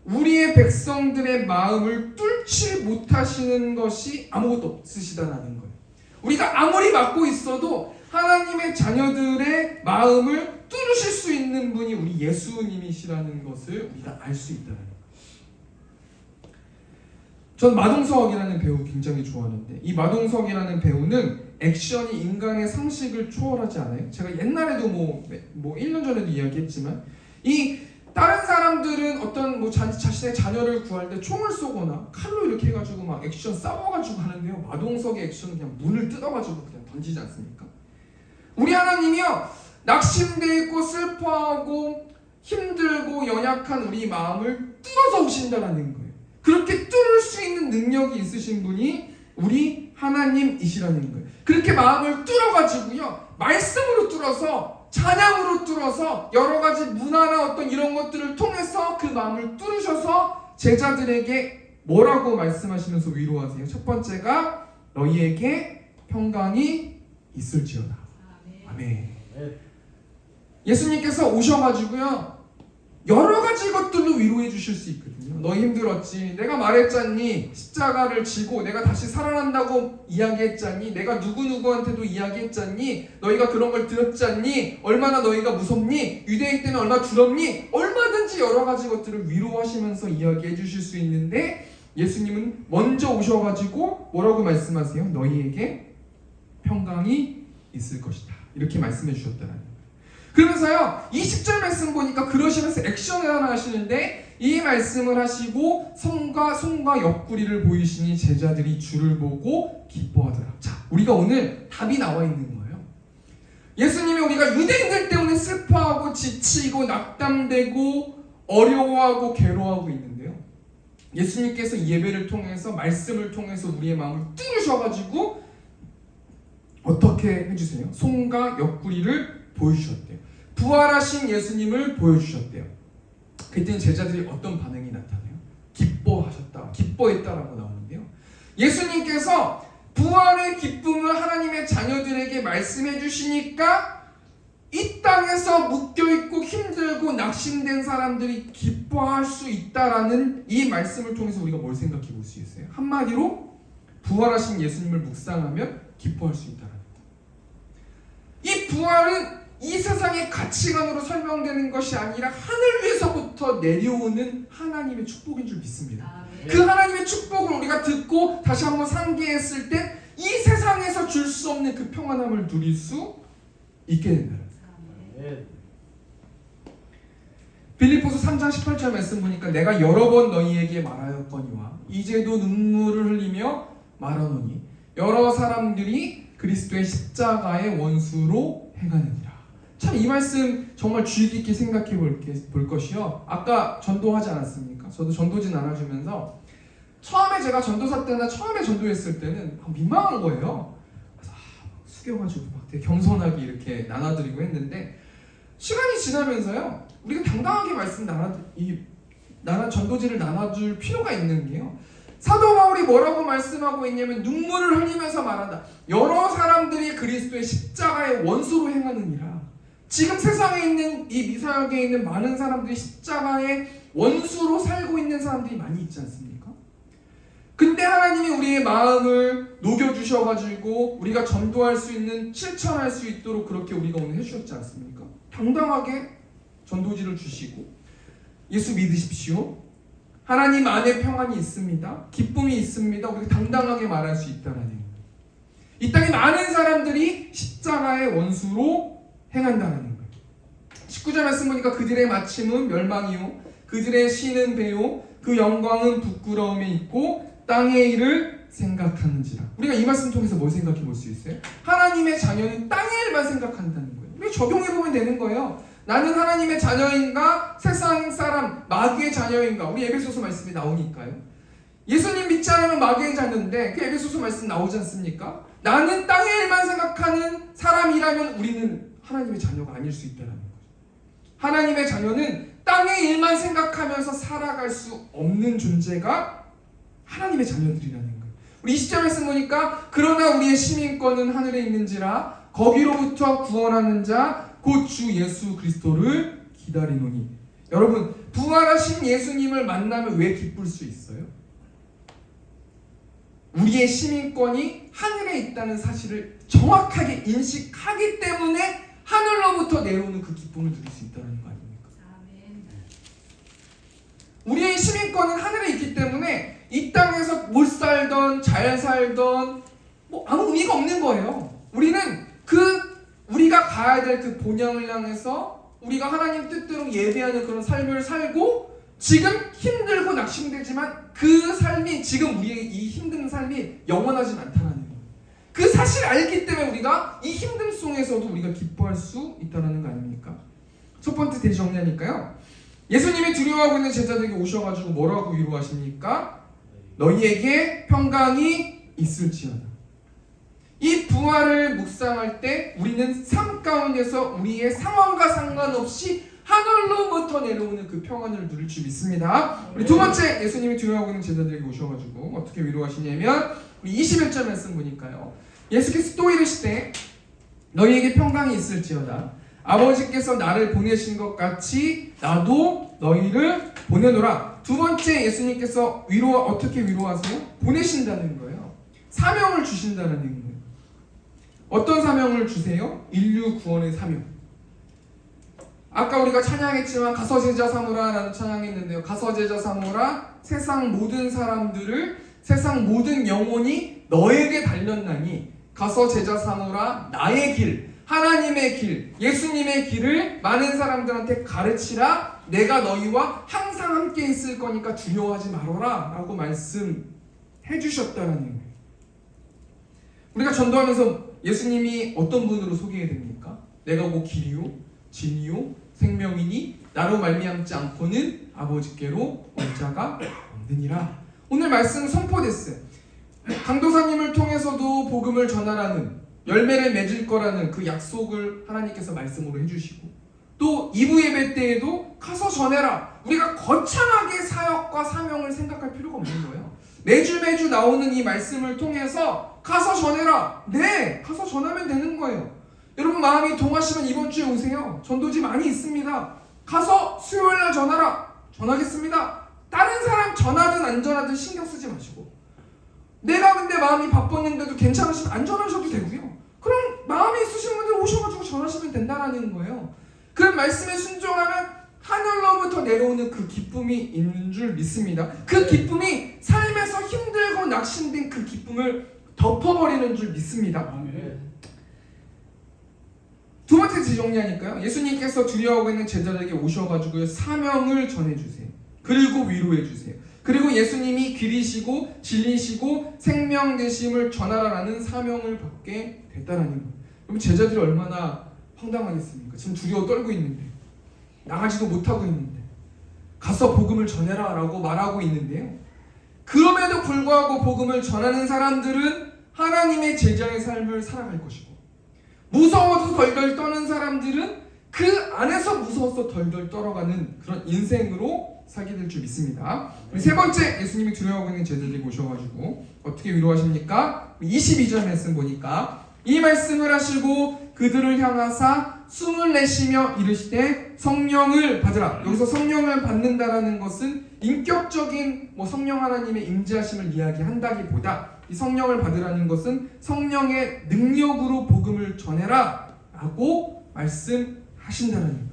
우리의 백성들의 마음을 뚫지 못하시는 것이 아무것도 없으시다는 거예요. 우리가 아무리 막고 있어도 하나님의 자녀들의 마음을 뚫으실 수 있는 분이 우리 예수님이시라는 것을 우리가 알 수 있다는 거예요. 전 마동석이라는 배우 굉장히 좋아하는데 이 마동석이라는 배우는 액션이 인간의 상식을 초월하지 않아요. 제가 옛날에도 뭐 1년 전에도 이야기했지만 이 다른 사람들은 어떤 자신의 자녀를 구할 때 총을 쏘거나 칼로 이렇게 해가지고 막 액션 싸워가지고 하는데요. 마동석의 액션은 그냥 문을 뜯어가지고 그냥 던지지 않습니까? 우리 하나님이요, 낙심되어 있고 슬퍼하고 힘들고 연약한 우리 마음을 뚫어서 오신다는 거예요. 그렇게 뚫을 수 있는 능력이 있으신 분이 우리 하나님이시라는 거예요. 그렇게 마음을 뚫어가지고요, 말씀으로 뚫어서, 찬양으로 뚫어서, 여러 가지 문화나 어떤 이런 것들을 통해서 그 마음을 뚫으셔서 제자들에게 뭐라고 말씀하시면서 위로하세요? 첫 번째가 너희에게 평강이 있을지어다. 아멘. 예수님께서 오셔가지고요, 여러 가지 것들로 위로해 주실 수 있거든요. 너 힘들었지? 내가 말했잖니? 십자가를 지고 내가 다시 살아난다고 이야기했잖니? 내가 누구누구한테도 이야기했잖니? 너희가 그런 걸 들었잖니? 얼마나 너희가 무섭니? 유대인 때는 얼마나 두렵니? 얼마든지 여러 가지 것들을 위로하시면서 이야기해 주실 수 있는데 예수님은 먼저 오셔가지고 뭐라고 말씀하세요? 너희에게 평강이 있을 것이다. 이렇게 말씀해 주셨다는 거예요. 그러면서요, 20절 말씀 보니까 그러시면서 액션을 하나 하시는데 이 말씀을 하시고 손과 옆구리를 보이시니 제자들이 주를 보고 기뻐하더라. 자, 우리가 오늘 답이 나와 있는 거예요. 예수님이 우리가 유대인들 때문에 슬퍼하고 지치고 낙담되고 어려워하고 괴로워하고 있는데요, 예수님께서 예배를 통해서 말씀을 통해서 우리의 마음을 뚫으셔가지고 어떻게 해주세요? 손과 옆구리를 보여주셨대요. 부활하신 예수님을 보여주셨대요. 그때는 제자들이 어떤 반응이 나타나요? 기뻐하셨다, 기뻐했다라고 나오는데요. 예수님께서 부활의 기쁨을 하나님의 자녀들에게 말씀해 주시니까 이 땅에서 묶여있고 힘들고 낙심된 사람들이 기뻐할 수 있다라는 이 말씀을 통해서 우리가 뭘 생각해 볼 수 있어요? 한마디로 부활하신 예수님을 묵상하면 기뻐할 수 있다는 겁니다. 이 부활은 이 세상의 가치관으로 설명되는 것이 아니라 하늘 위에서부터 내려오는 하나님의 축복인 줄 믿습니다. 그 하나님의 축복을 우리가 듣고 다시 한번 상기했을 때 이 세상에서 줄 수 없는 그 평안함을 누릴 수 있게 된다는 거예요. 빌립보서 3장 18절 말씀 보니까 내가 여러 번 너희에게 말하였거니와 이제도 눈물을 흘리며 말하노니 여러 사람들이 그리스도의 십자가의 원수로 행하느니라. 참 이 말씀 정말 주의 깊게 생각해 볼 것이요, 아까 전도하지 않았습니까? 저도 전도지 나눠주면서 처음에 제가 전도사 때나 처음에 전도했을 때는 민망한 거예요. 그래서 숙여가지고 막 되게 겸손하게 이렇게 나눠드리고 했는데 시간이 지나면서요, 우리가 당당하게 전도지를 나눠줄 필요가 있는 게요, 사도 바울이 뭐라고 말씀하고 있냐면 눈물을 흘리면서 말한다. 여러 사람들이 그리스도의 십자가의 원수로 행하느니라. 지금 세상에 있는 이 미사역에 있는 많은 사람들이 십자가의 원수로 살고 있는 사람들이 많이 있지 않습니까? 근데 하나님이 우리의 마음을 녹여주셔가지고 우리가 전도할 수 있는, 실천할 수 있도록 그렇게 우리가 오늘 해주셨지 않습니까? 당당하게 전도지를 주시고 예수 믿으십시오. 하나님 안에 평안이 있습니다. 기쁨이 있습니다. 우리가 당당하게 말할 수 있다는 거예요. 이 땅에 많은 사람들이 십자가의 원수로 행한다는 거예요. 19절 말씀 보니까 그들의 마침은 멸망이요 그들의 신은 배요 그 영광은 부끄러움에 있고 땅의 일을 생각하는지라. 우리가 이 말씀 통해서 뭘 생각해 볼 수 있어요? 하나님의 자녀는 땅의 일만 생각한다는 거예요. 우리가 적용해 보면 되는 거예요. 나는 하나님의 자녀인가 세상 사람 마귀의 자녀인가. 우리 에베소서 말씀이 나오니까요. 예수님 믿지 않으면 마귀의 자녀인데 그 에베소서 말씀 나오지 않습니까? 나는 땅의 일만 생각하는 사람이라면 우리는 하나님의 자녀가 아닐 수 있다는 거죠. 하나님의 자녀는 땅의 일만 생각하면서 살아갈 수 없는 존재가 하나님의 자녀들이라는 거예요. 우리 20절 말씀 보니까 그러나 우리의 시민권은 하늘에 있는지라 거기로부터 구원하는 자 곧 주 예수 그리스도를 기다리노니. 여러분, 부활하신 예수님을 만나면 왜 기쁠 수 있어요? 우리의 시민권이 하늘에 있다는 사실을 정확하게 인식하기 때문에 하늘로부터 내려오는 그 기쁨을 누릴 수 있다는 거 아닙니까? 아멘. 우리의 시민권은 하늘에 있기 때문에 이 땅에서 못 살던 잘 살던 뭐 아무 의미가 없는 거예요. 우리는 우리가 가야 될 그 본향을 향해서 우리가 하나님 뜻대로 예배하는 그런 삶을 살고 지금 힘들고 낙심되지만 그 삶이 지금 우리의 이 힘든 삶이 영원하진 않다는 거예요. 그 사실을 알기 때문에 우리가 이 힘듦 속에서도 우리가 기뻐할 수 있다는 거 아닙니까? 첫 번째 대정리하니까요. 예수님이 두려워하고 있는 제자들에게 오셔가지고 뭐라고 위로하십니까? 너희에게 평강이 있을지어다. 이 부활을 묵상할 때 우리는 삶 가운데서 우리의 상황과 상관없이 하늘로부터 내려오는 그 평안을 누릴 줄 믿습니다. 우리 두 번째 예수님이 두려워하고 있는 제자들에게 오셔가지고 어떻게 위로하시냐면 우리 21절 말씀 보니까요. 예수께서 또 이르시되 너희에게 평강이 있을지어다. 아버지께서 나를 보내신 것 같이 나도 너희를 보내노라. 두 번째 예수님께서 어떻게 위로하세요? 보내신다는 거예요. 사명을 주신다는 거예요. 어떤 사명을 주세요? 인류 구원의 사명. 아까 우리가 찬양했지만 가서 제자 삼으라 라는 찬양했는데요. 가서 제자 삼으라 세상 모든 사람들을 세상 모든 영혼이 너에게 달렸나니 가서 제자 삼으라 나의 길 하나님의 길 예수님의 길을 많은 사람들한테 가르치라. 내가 너희와 항상 함께 있을 거니까 두려워하지 말아라 라고 말씀해 주셨다는 거예요. 우리가 전도하면서 예수님이 어떤 분으로 소개됩니까? 내가 곧 길이요 진리요 생명이니 나로 말미암지 않고는 아버지께로 올 자가 없느니라. 오늘 말씀 선포됐어요. 강도사님을 통해서도 복음을 전하라는 열매를 맺을 거라는 그 약속을 하나님께서 말씀으로 해주시고 또 2부 예배 때에도 가서 전해라. 우리가 거창하게 사역과 사명을 생각할 필요가 없는 거예요. 매주 나오는 이 말씀을 통해서 가서 전해라. 네, 가서 전하면 되는 거예요. 여러분 마음이 동하시면 이번 주에 오세요. 전도지 많이 있습니다. 가서 수요일날 전하라. 전하겠습니다. 다른 사람 전하든 안 전하든 신경 쓰지 마시고 내가 근데 마음이 바빴는데도 괜찮으시면 안 전하셔도 되고요. 그럼 마음이 있으신 분들 오셔가지고 전하시면 된다는 거예요. 그 말씀에 순종하면 하늘로부터 내려오는 그 기쁨이 있는 줄 믿습니다. 그 기쁨이 삶에서 힘들고 낙심된 그 기쁨을 덮어버리는 줄 믿습니다. 두 번째 정리하니까요. 예수님께서 두려워하고 있는 제자들에게 오셔가지고 사명을 전해주세요. 그리고 위로해주세요. 그리고 예수님이 길이시고 진리시고 생명 되심을 전하라는 사명을 받게 됐다는 거예요. 그럼 제자들이 얼마나 황당하겠습니까? 지금 두려워 떨고 있는데 나가지도 못하고 있는데 가서 복음을 전해라 라고 말하고 있는데요. 그럼에도 불구하고 복음을 전하는 사람들은 하나님의 제자의 삶을 살아갈 것이고 무서워서 덜덜 떠는 사람들은 그 안에서 무서워서 덜덜 떨어가는 그런 인생으로 살게 될 줄 믿습니다. 세 번째 예수님이 두려워하고 있는 제자들이 오셔가지고 어떻게 위로하십니까? 22절 말씀 보니까 이 말씀을 하시고 그들을 향하사 숨을 내쉬며 이르시되 성령을 받으라. 여기서 성령을 받는다라는 것은 인격적인 성령 하나님의 임재하심을 이야기한다기보다 이 성령을 받으라는 것은 성령의 능력으로 복음을 전해라 라고 말씀하신다는 거예요.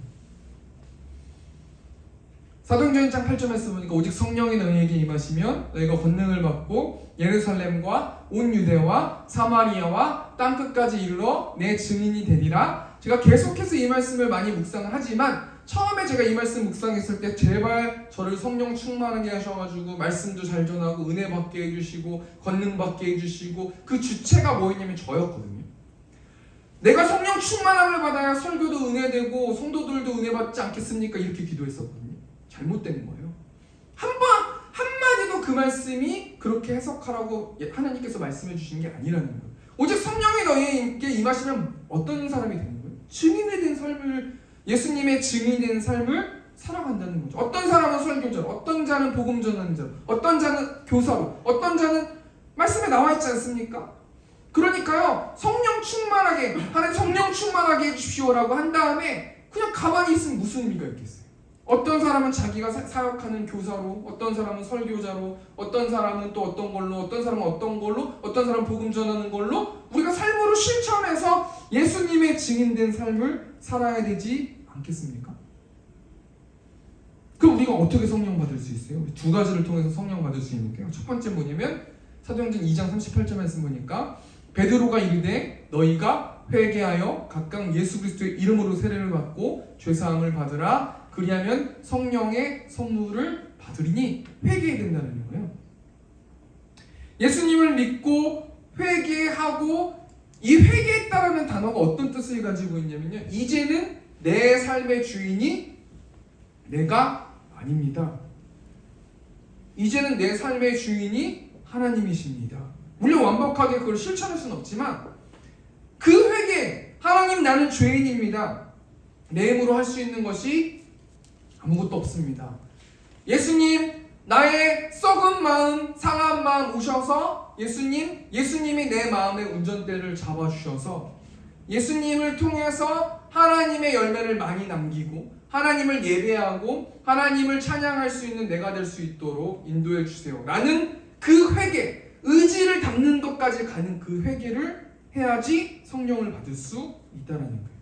사도행전 1장 8절에서 보니까 오직 성령이 너희에게 임하시면 너희가 권능을 받고 예루살렘과 온 유대와 사마리아와 땅끝까지 이르러 내 증인이 되리라. 제가 계속해서 이 말씀을 많이 묵상을 하지만 처음에 제가 이 말씀 묵상했을 때 제발 저를 성령 충만하게 하셔가지고 말씀도 잘 전하고 은혜 받게 해주시고 권능 받게 해주시고 그 주체가 뭐였냐면 저였거든요. 내가 성령 충만함을 받아야 설교도 은혜되고 성도들도 은혜 받지 않겠습니까? 이렇게 기도했었거든요. 잘못된 거예요. 한마디도 그 말씀이 그렇게 해석하라고 하나님께서 말씀해 주신 게 아니라는 거예요. 오직 성령이 너희에게 임하시면 어떤 사람이 되는 거예요? 증인이 된 삶을, 예수님의 증인이 된 삶을 살아간다는 거죠. 어떤 사람은 설교자로, 어떤 자는 복음 전하는 자로, 어떤 자는 교사로, 어떤 자는 말씀에 나와 있지 않습니까? 그러니까요, 성령 충만하게, 하나님 성령 충만하게 해주십시오라고 한 다음에 그냥 가만히 있으면 무슨 의미가 있겠어요? 어떤 사람은 자기가 사역하는 교사로, 어떤 사람은 설교자로, 어떤 사람은 또 어떤 걸로, 어떤 사람은 어떤 걸로, 어떤 사람은 복음 전하는 걸로 우리가 삶으로 실천해서 예수님의 증인된 삶을 살아야 되지 않겠습니까? 그럼 우리가 어떻게 성령 받을 수 있어요? 우리 두 가지를 통해서 성령 받을 수 있는 게요. 첫 번째 뭐냐면 사도행전 2장 38절 말씀 보니까 베드로가 이르되 너희가 회개하여 각각 예수 그리스도의 이름으로 세례를 받고 죄사함을 받으라. 그리하면 성령의 선물을 받으리니 회개해야 된다는 거예요. 예수님을 믿고 회개하고 이 회개했다라는 단어가 어떤 뜻을 가지고 있냐면요. 이제는 내 삶의 주인이 내가 아닙니다. 이제는 내 삶의 주인이 하나님이십니다. 물론 완벽하게 그걸 실천할 수는 없지만 그 회개, 하나님 나는 죄인입니다. 내 힘으로 할 수 있는 것이 아무것도 없습니다. 예수님 나의 썩은 마음, 상한 마음 오셔서 예수님이 내 마음의 운전대를 잡아주셔서 예수님을 통해서 하나님의 열매를 많이 남기고 하나님을 예배하고 하나님을 찬양할 수 있는 내가 될 수 있도록 인도해 주세요. 라는 그 회개, 의지를 담는 것까지 가는 그 회개를 해야지 성령을 받을 수 있다는 거예요.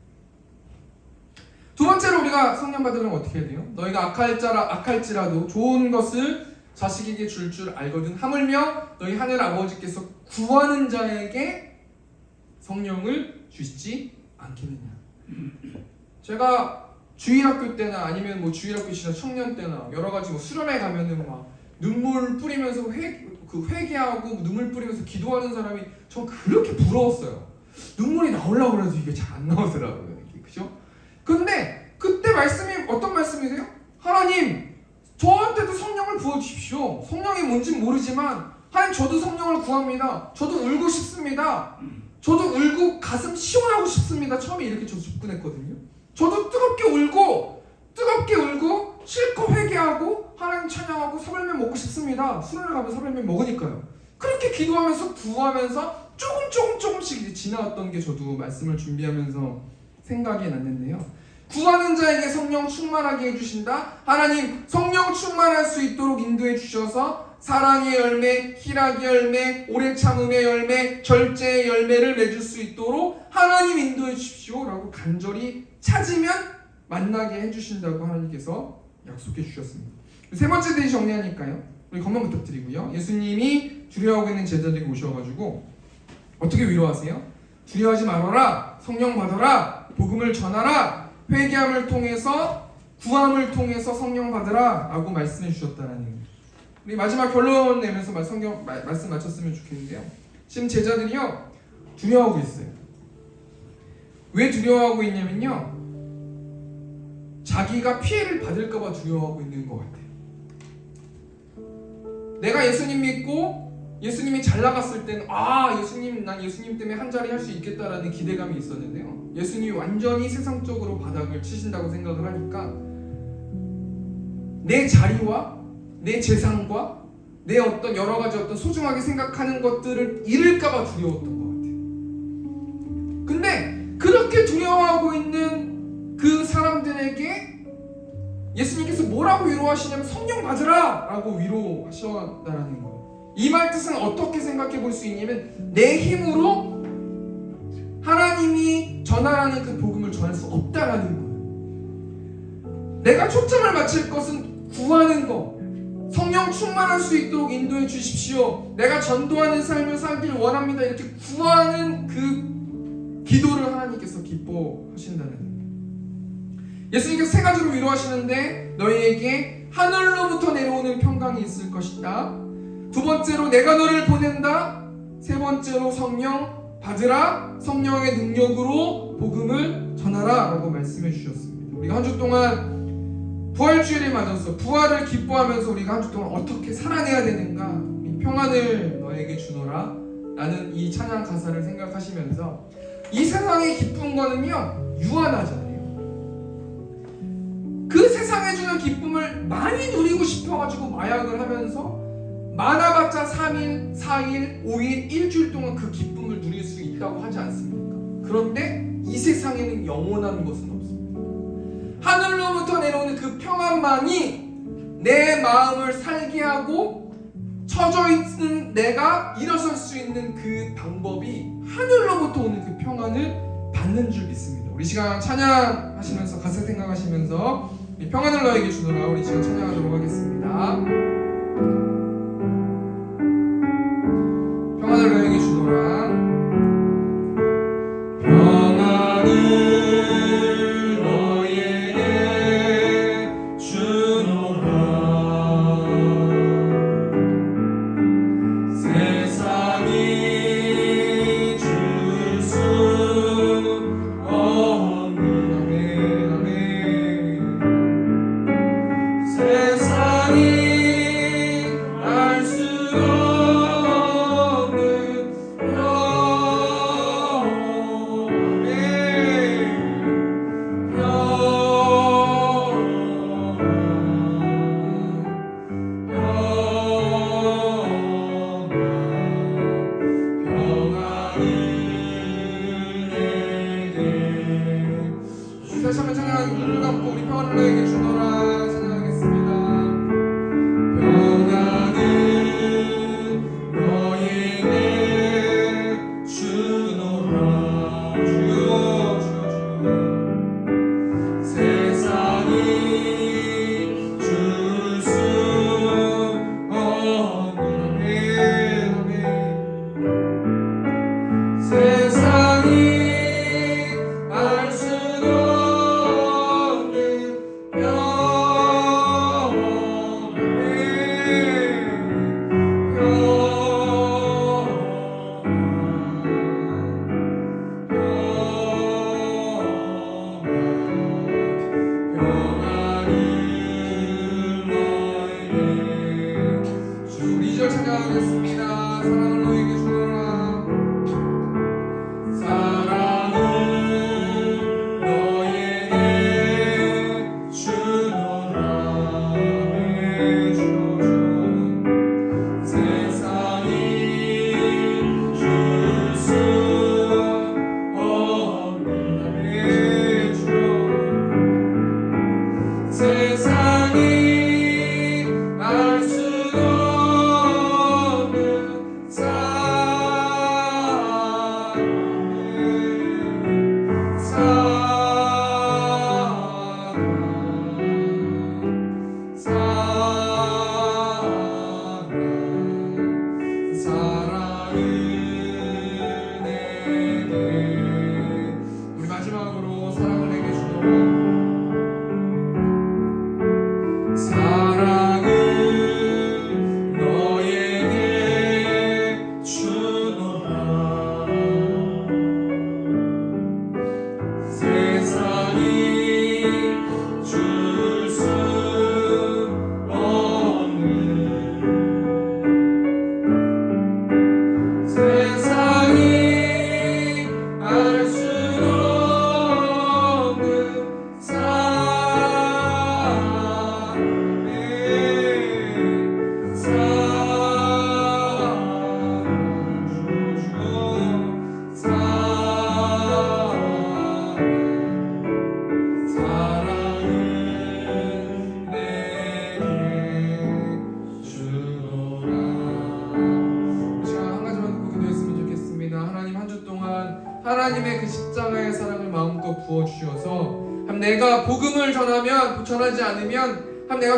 두 번째로 우리가 성령 받으려면 어떻게 해야 돼요? 너희가 악할지라도 좋은 것을 자식에게 줄 알거든 하물며 너희 하늘 아버지께서 구하는 자에게 성령을 주시지 않겠느냐. 제가 주일학교 때나 아니면 주일학교 시절 청년 때나 여러 가지 수련회 가면은 막 눈물 뿌리면서 회개하고 눈물 뿌리면서 기도하는 사람이 전 그렇게 부러웠어요. 눈물이 나오려고 해도 이게 잘 안 나오더라고요. 그죠? 근데 그때 말씀이 어떤 말씀이세요? 하나님 저한테도 성령을 부어주십시오. 성령이 뭔진 모르지만 하나님 저도 성령을 구합니다. 저도 울고 싶습니다. 저도 울고 가슴 시원하고 싶습니다. 처음에 이렇게 저 접근했거든요. 저도 뜨겁게 울고 실컷 회개하고 하나님 찬양하고 사발면 먹고 싶습니다. 수련회 가면 사발면 먹으니까요. 그렇게 기도하면서 구하면서 조금씩 이제 지나왔던 게 저도 말씀을 준비하면서 생각이 났는데요. 구하는 자에게 성령 충만하게 해주신다. 하나님 성령 충만할 수 있도록 인도해 주셔서 사랑의 열매, 희락의 열매, 오래 참음의 열매, 절제의 열매를 맺을 수 있도록 하나님 인도해 주십시오 라고 간절히 찾으면 만나게 해주신다고 하나님께서 약속해 주셨습니다. 세 번째 대시 정리하니까요. 우리 건강 부탁드리고요. 예수님이 두려워하고 있는 제자들에게 오셔가지고 어떻게 위로하세요? 두려워하지 말아라. 성령 받아라. 복음을 전하라. 회개함을 통해서 구함을 통해서 성령 받으라 라고 말씀해 주셨다는 거예요. 우리 마지막 결론 내면서 말씀 마쳤으면 좋겠는데요. 지금 제자들이요 두려워하고 있어요. 왜 두려워하고 있냐면요, 자기가 피해를 받을까봐 두려워하고 있는 것 같아요. 내가 예수님 믿고 예수님이 잘 나갔을 때는 난 예수님 때문에 한 자리 할 수 있겠다라는 기대감이 있었는데요, 예수님이 완전히 세상적으로 바닥을 치신다고 생각을 하니까 내 자리와 내 재산과 내 어떤 여러 가지 어떤 소중하게 생각하는 것들을 잃을까봐 두려웠던 것 같아요. 근데 그렇게 두려워하고 있는 예수님께서 뭐라고 위로하시냐면 성령 받으라 라고 위로하셨다라는 거예요. 이 말 뜻은 어떻게 생각해 볼 수 있냐면 내 힘으로 하나님이 전하라는 그 복음을 전할 수 없다라는 거예요. 내가 초점을 맞출 것은 구하는 것, 성령 충만할 수 있도록 인도해 주십시오. 내가 전도하는 삶을 살길 원합니다. 이렇게 구하는 그 기도를 하나님께서 기뻐하신다는 거예요. 예수님께서 세 가지로 위로하시는데 너희에게 하늘로부터 내려오는 평강이 있을 것이다. 두 번째로 내가 너를 보낸다. 세 번째로 성령 받으라. 성령의 능력으로 복음을 전하라 라고 말씀해 주셨습니다. 우리가 한 주 동안 부활주일을 맞아서 부활을 기뻐하면서 우리가 한 주 동안 어떻게 살아내야 되는가, 이 평안을 너에게 주노라 라는 이 찬양 가사를 생각하시면서 이 세상의 기쁜 거는요 유한하잖아요. 그 세상에 주는 기쁨을 많이 누리고 싶어가지고 마약을 하면서 많아봤자 3일, 4일, 5일, 일주일 동안 그 기쁨을 누릴 수 있다고 하지 않습니까? 그런데 이 세상에는 영원한 것은 없습니다. 하늘로부터 내려오는 그 평안만이 내 마음을 살게 하고 처져 있는 내가 일어설 수 있는 그 방법이 하늘로부터 오는 그 평안을 받는 줄 믿습니다. 우리 시간 찬양하시면서 가사 생각하시면서 이 평안을 너에게 주노라 우리 지금 찬양하도록 하겠습니다. 평안을 너에게 주노라. 평안을 너에게 주노라. 세상이 줄 수 없는 세상이 알 수 없는 다시 한번 찬양하기 눈을 감고 우리 평안을 너에게 주노라 찬양하겠습니다. 평안을 너에게 주노라. 주여 세상이 줄 수 없는 세상이 알 수 찬양하겠습니다. 사랑을 너에게 주노라. 사랑을 너에게 주노라. 세상이 줄 수 없는 내가 복음을 전하지 않으면 내가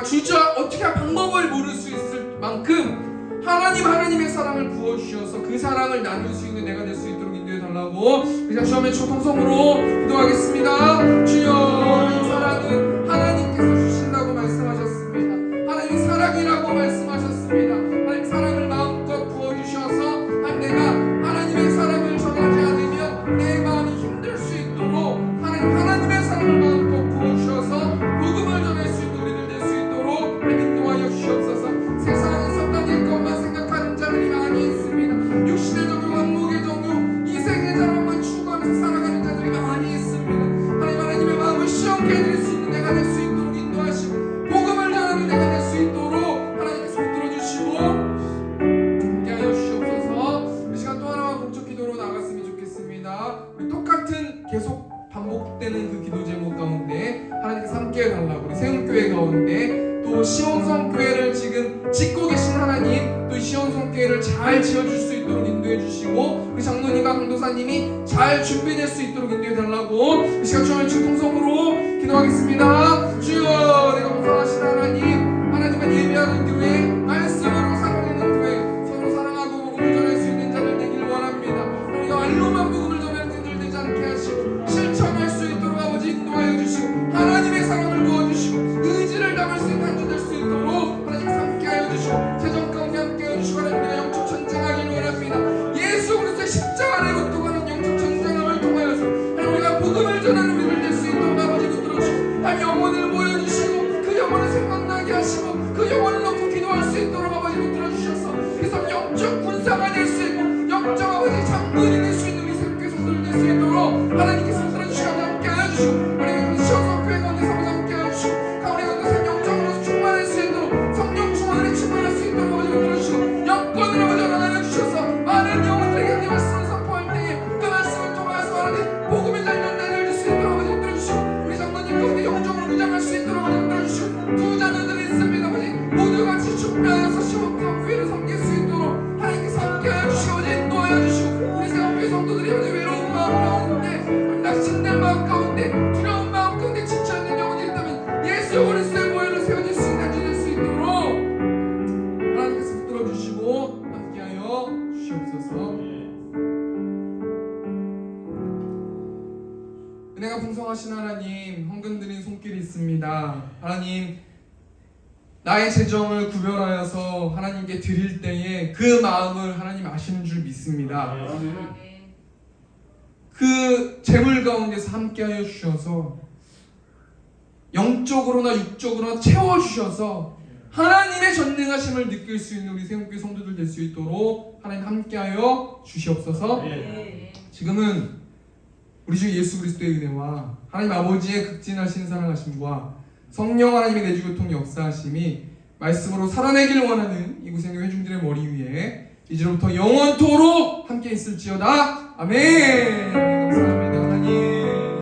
어떻게 할 방법을 모를 수 있을 만큼 하나님의 사랑을 부어주셔서 그 사랑을 나눌 수 있는 내가 될 수 있도록 인도해 달라고 우리가 주님의 초통성으로 기도하겠습니다. 주여, 이 사랑은 하나님께서 주신다고 말씀하셨습니다. 하나님이 사랑이라고 말씀하셨습니다. 하나님 사랑을 마음껏 부어주셔서 내가 하나님의 사랑을 전하지 않으면 내 마음이 힘들 수 있도록 하나님의 사랑을 마음껏 부어주셔서 복음을 전할 수 있는 우리들 될 수 있도록 인도하여 주시옵소서. 세상에서 땅의 것만 생각하는 자들이 많이 있습니다. 육신의 정욕, 안목의 정욕, 이생의 자랑만 추구하면서 살아가는 자들이 많이 있습니다. 하나님의 마음을 시원케 해드릴 수 있는 내가 될 수 있도록 인도하시고 복음을 전하는 내가 될 수 있도록 하나님께서 붙들어 주시고 함께하여 주시옵소서. 이 시간 또 하나만 공적 기도로 나갔으면 좋겠습니다. 우리 똑같은 계속 반복되는 그 기도 제목 가운데 하나님께서 함께해 달라고 우리 세움교회 가운데 또 시온성교회를 지금 짓고 계신 하나님, 또 이 시온성교회를 잘 지어줄 수 있도록 인도해 주시고 우리 장로님과 강도사님이 잘 준비될 수 있도록 인도해 달라고 이 시간 주님의 중통성으로 기도하겠습니다. 주여, 내가 봉사하신 하나님은 예배하는 교회, 말씀으로 살아내는 교회, 서로 사랑하고 복음을 전할 수 있는 자들 되길 원합니다. 우리가 말로만 복음을 전하는 자들 되지 않게 하시고 실천할 수 있도록 아버지 인도하여 주시고 하나님의 사랑을 부어주시고 의지를 담을 수 있는 한 주 될 수 있도록 하나님 함께하여 주시고 세정 가운데 함께하여 주시고 하나님의 영적 전쟁하기를 원합니다. 예수 그리스도의 십자가를 고통하는 영적 전쟁을 통하여서 하나님 우리가 복음을 전하는 우리를 될 수 있도록 아버지 붙들어 주시고 하나님 영혼을 보여주시고 그 영혼을 생각나게 하시고 그 영혼을 놓고 기도할 수 있도록 아버지 붙들어 주셔서 그래서 영적 군사가 될 수 있고 영적 아버지 장군이 될 수 있는 우리 세계 성도들 될 수 있도록 하나님께서 붙들어 주시고 함께하여 주시고 우리 시온성교회 가운데 사모자 함께하여 주시고 우리 가운데 영적으로 충만할 수 있도록 성령 충만에 충만할 수 있도록 아버지 붙들어 주시고 영권을 아버지 하나님 주셔서 많은 영혼들에게 하나님 말씀을 선포할 때에 그 말씀을 통하여서 하나님 복음이 잘난 날을 줄 수 있도록 아버지 붙들어 주시고 우리 장로님 가운데 영적으로 무장할 수 있도록 아버지 붙들어 주시고 두 자녀들이 있습니다. 아버지 모두 같이 준비하여서 시온성교회를 섬길 수 있도록 하나님께서 함께하여 주시고 아버지 인도하여 주시고 우리 세상교회 성도들이 아버지 외로운 마음 가운데 낙심된 마음 가운데 두려운 마음 가운데 지쳐있는 영혼들이 있다면 예수 그리스도의 보혈로 세워질 수 있는 한 주 될 수 있도록 하나님께서 붙들어 주시고 함께하여 주시옵소서. 은혜가 풍성하신 하나님, 헌금드린 손길이 있습니다. 하나님, 나의 재정을 구별하여서 하나님께 드릴 때에 그 마음을 하나님 아시는 줄 믿습니다. 그 재물 가운데서 함께하여 주셔서 영적으로나 육적으로나 채워주셔서 하나님의 전능하심을 느낄 수 있는 우리 세움교회 성도들 될 수 있도록 하나님 함께하여 주시옵소서. 지금은 우리 주 예수 그리스도의 은혜와 하나님 아버지의 극진하신 사랑하심과 성령 하나님의 내주교통 역사하심이 말씀으로 살아내길 원하는 이구생교 회중들의 머리 위에 이제로부터 영원토록 함께 있을지어다. 아멘.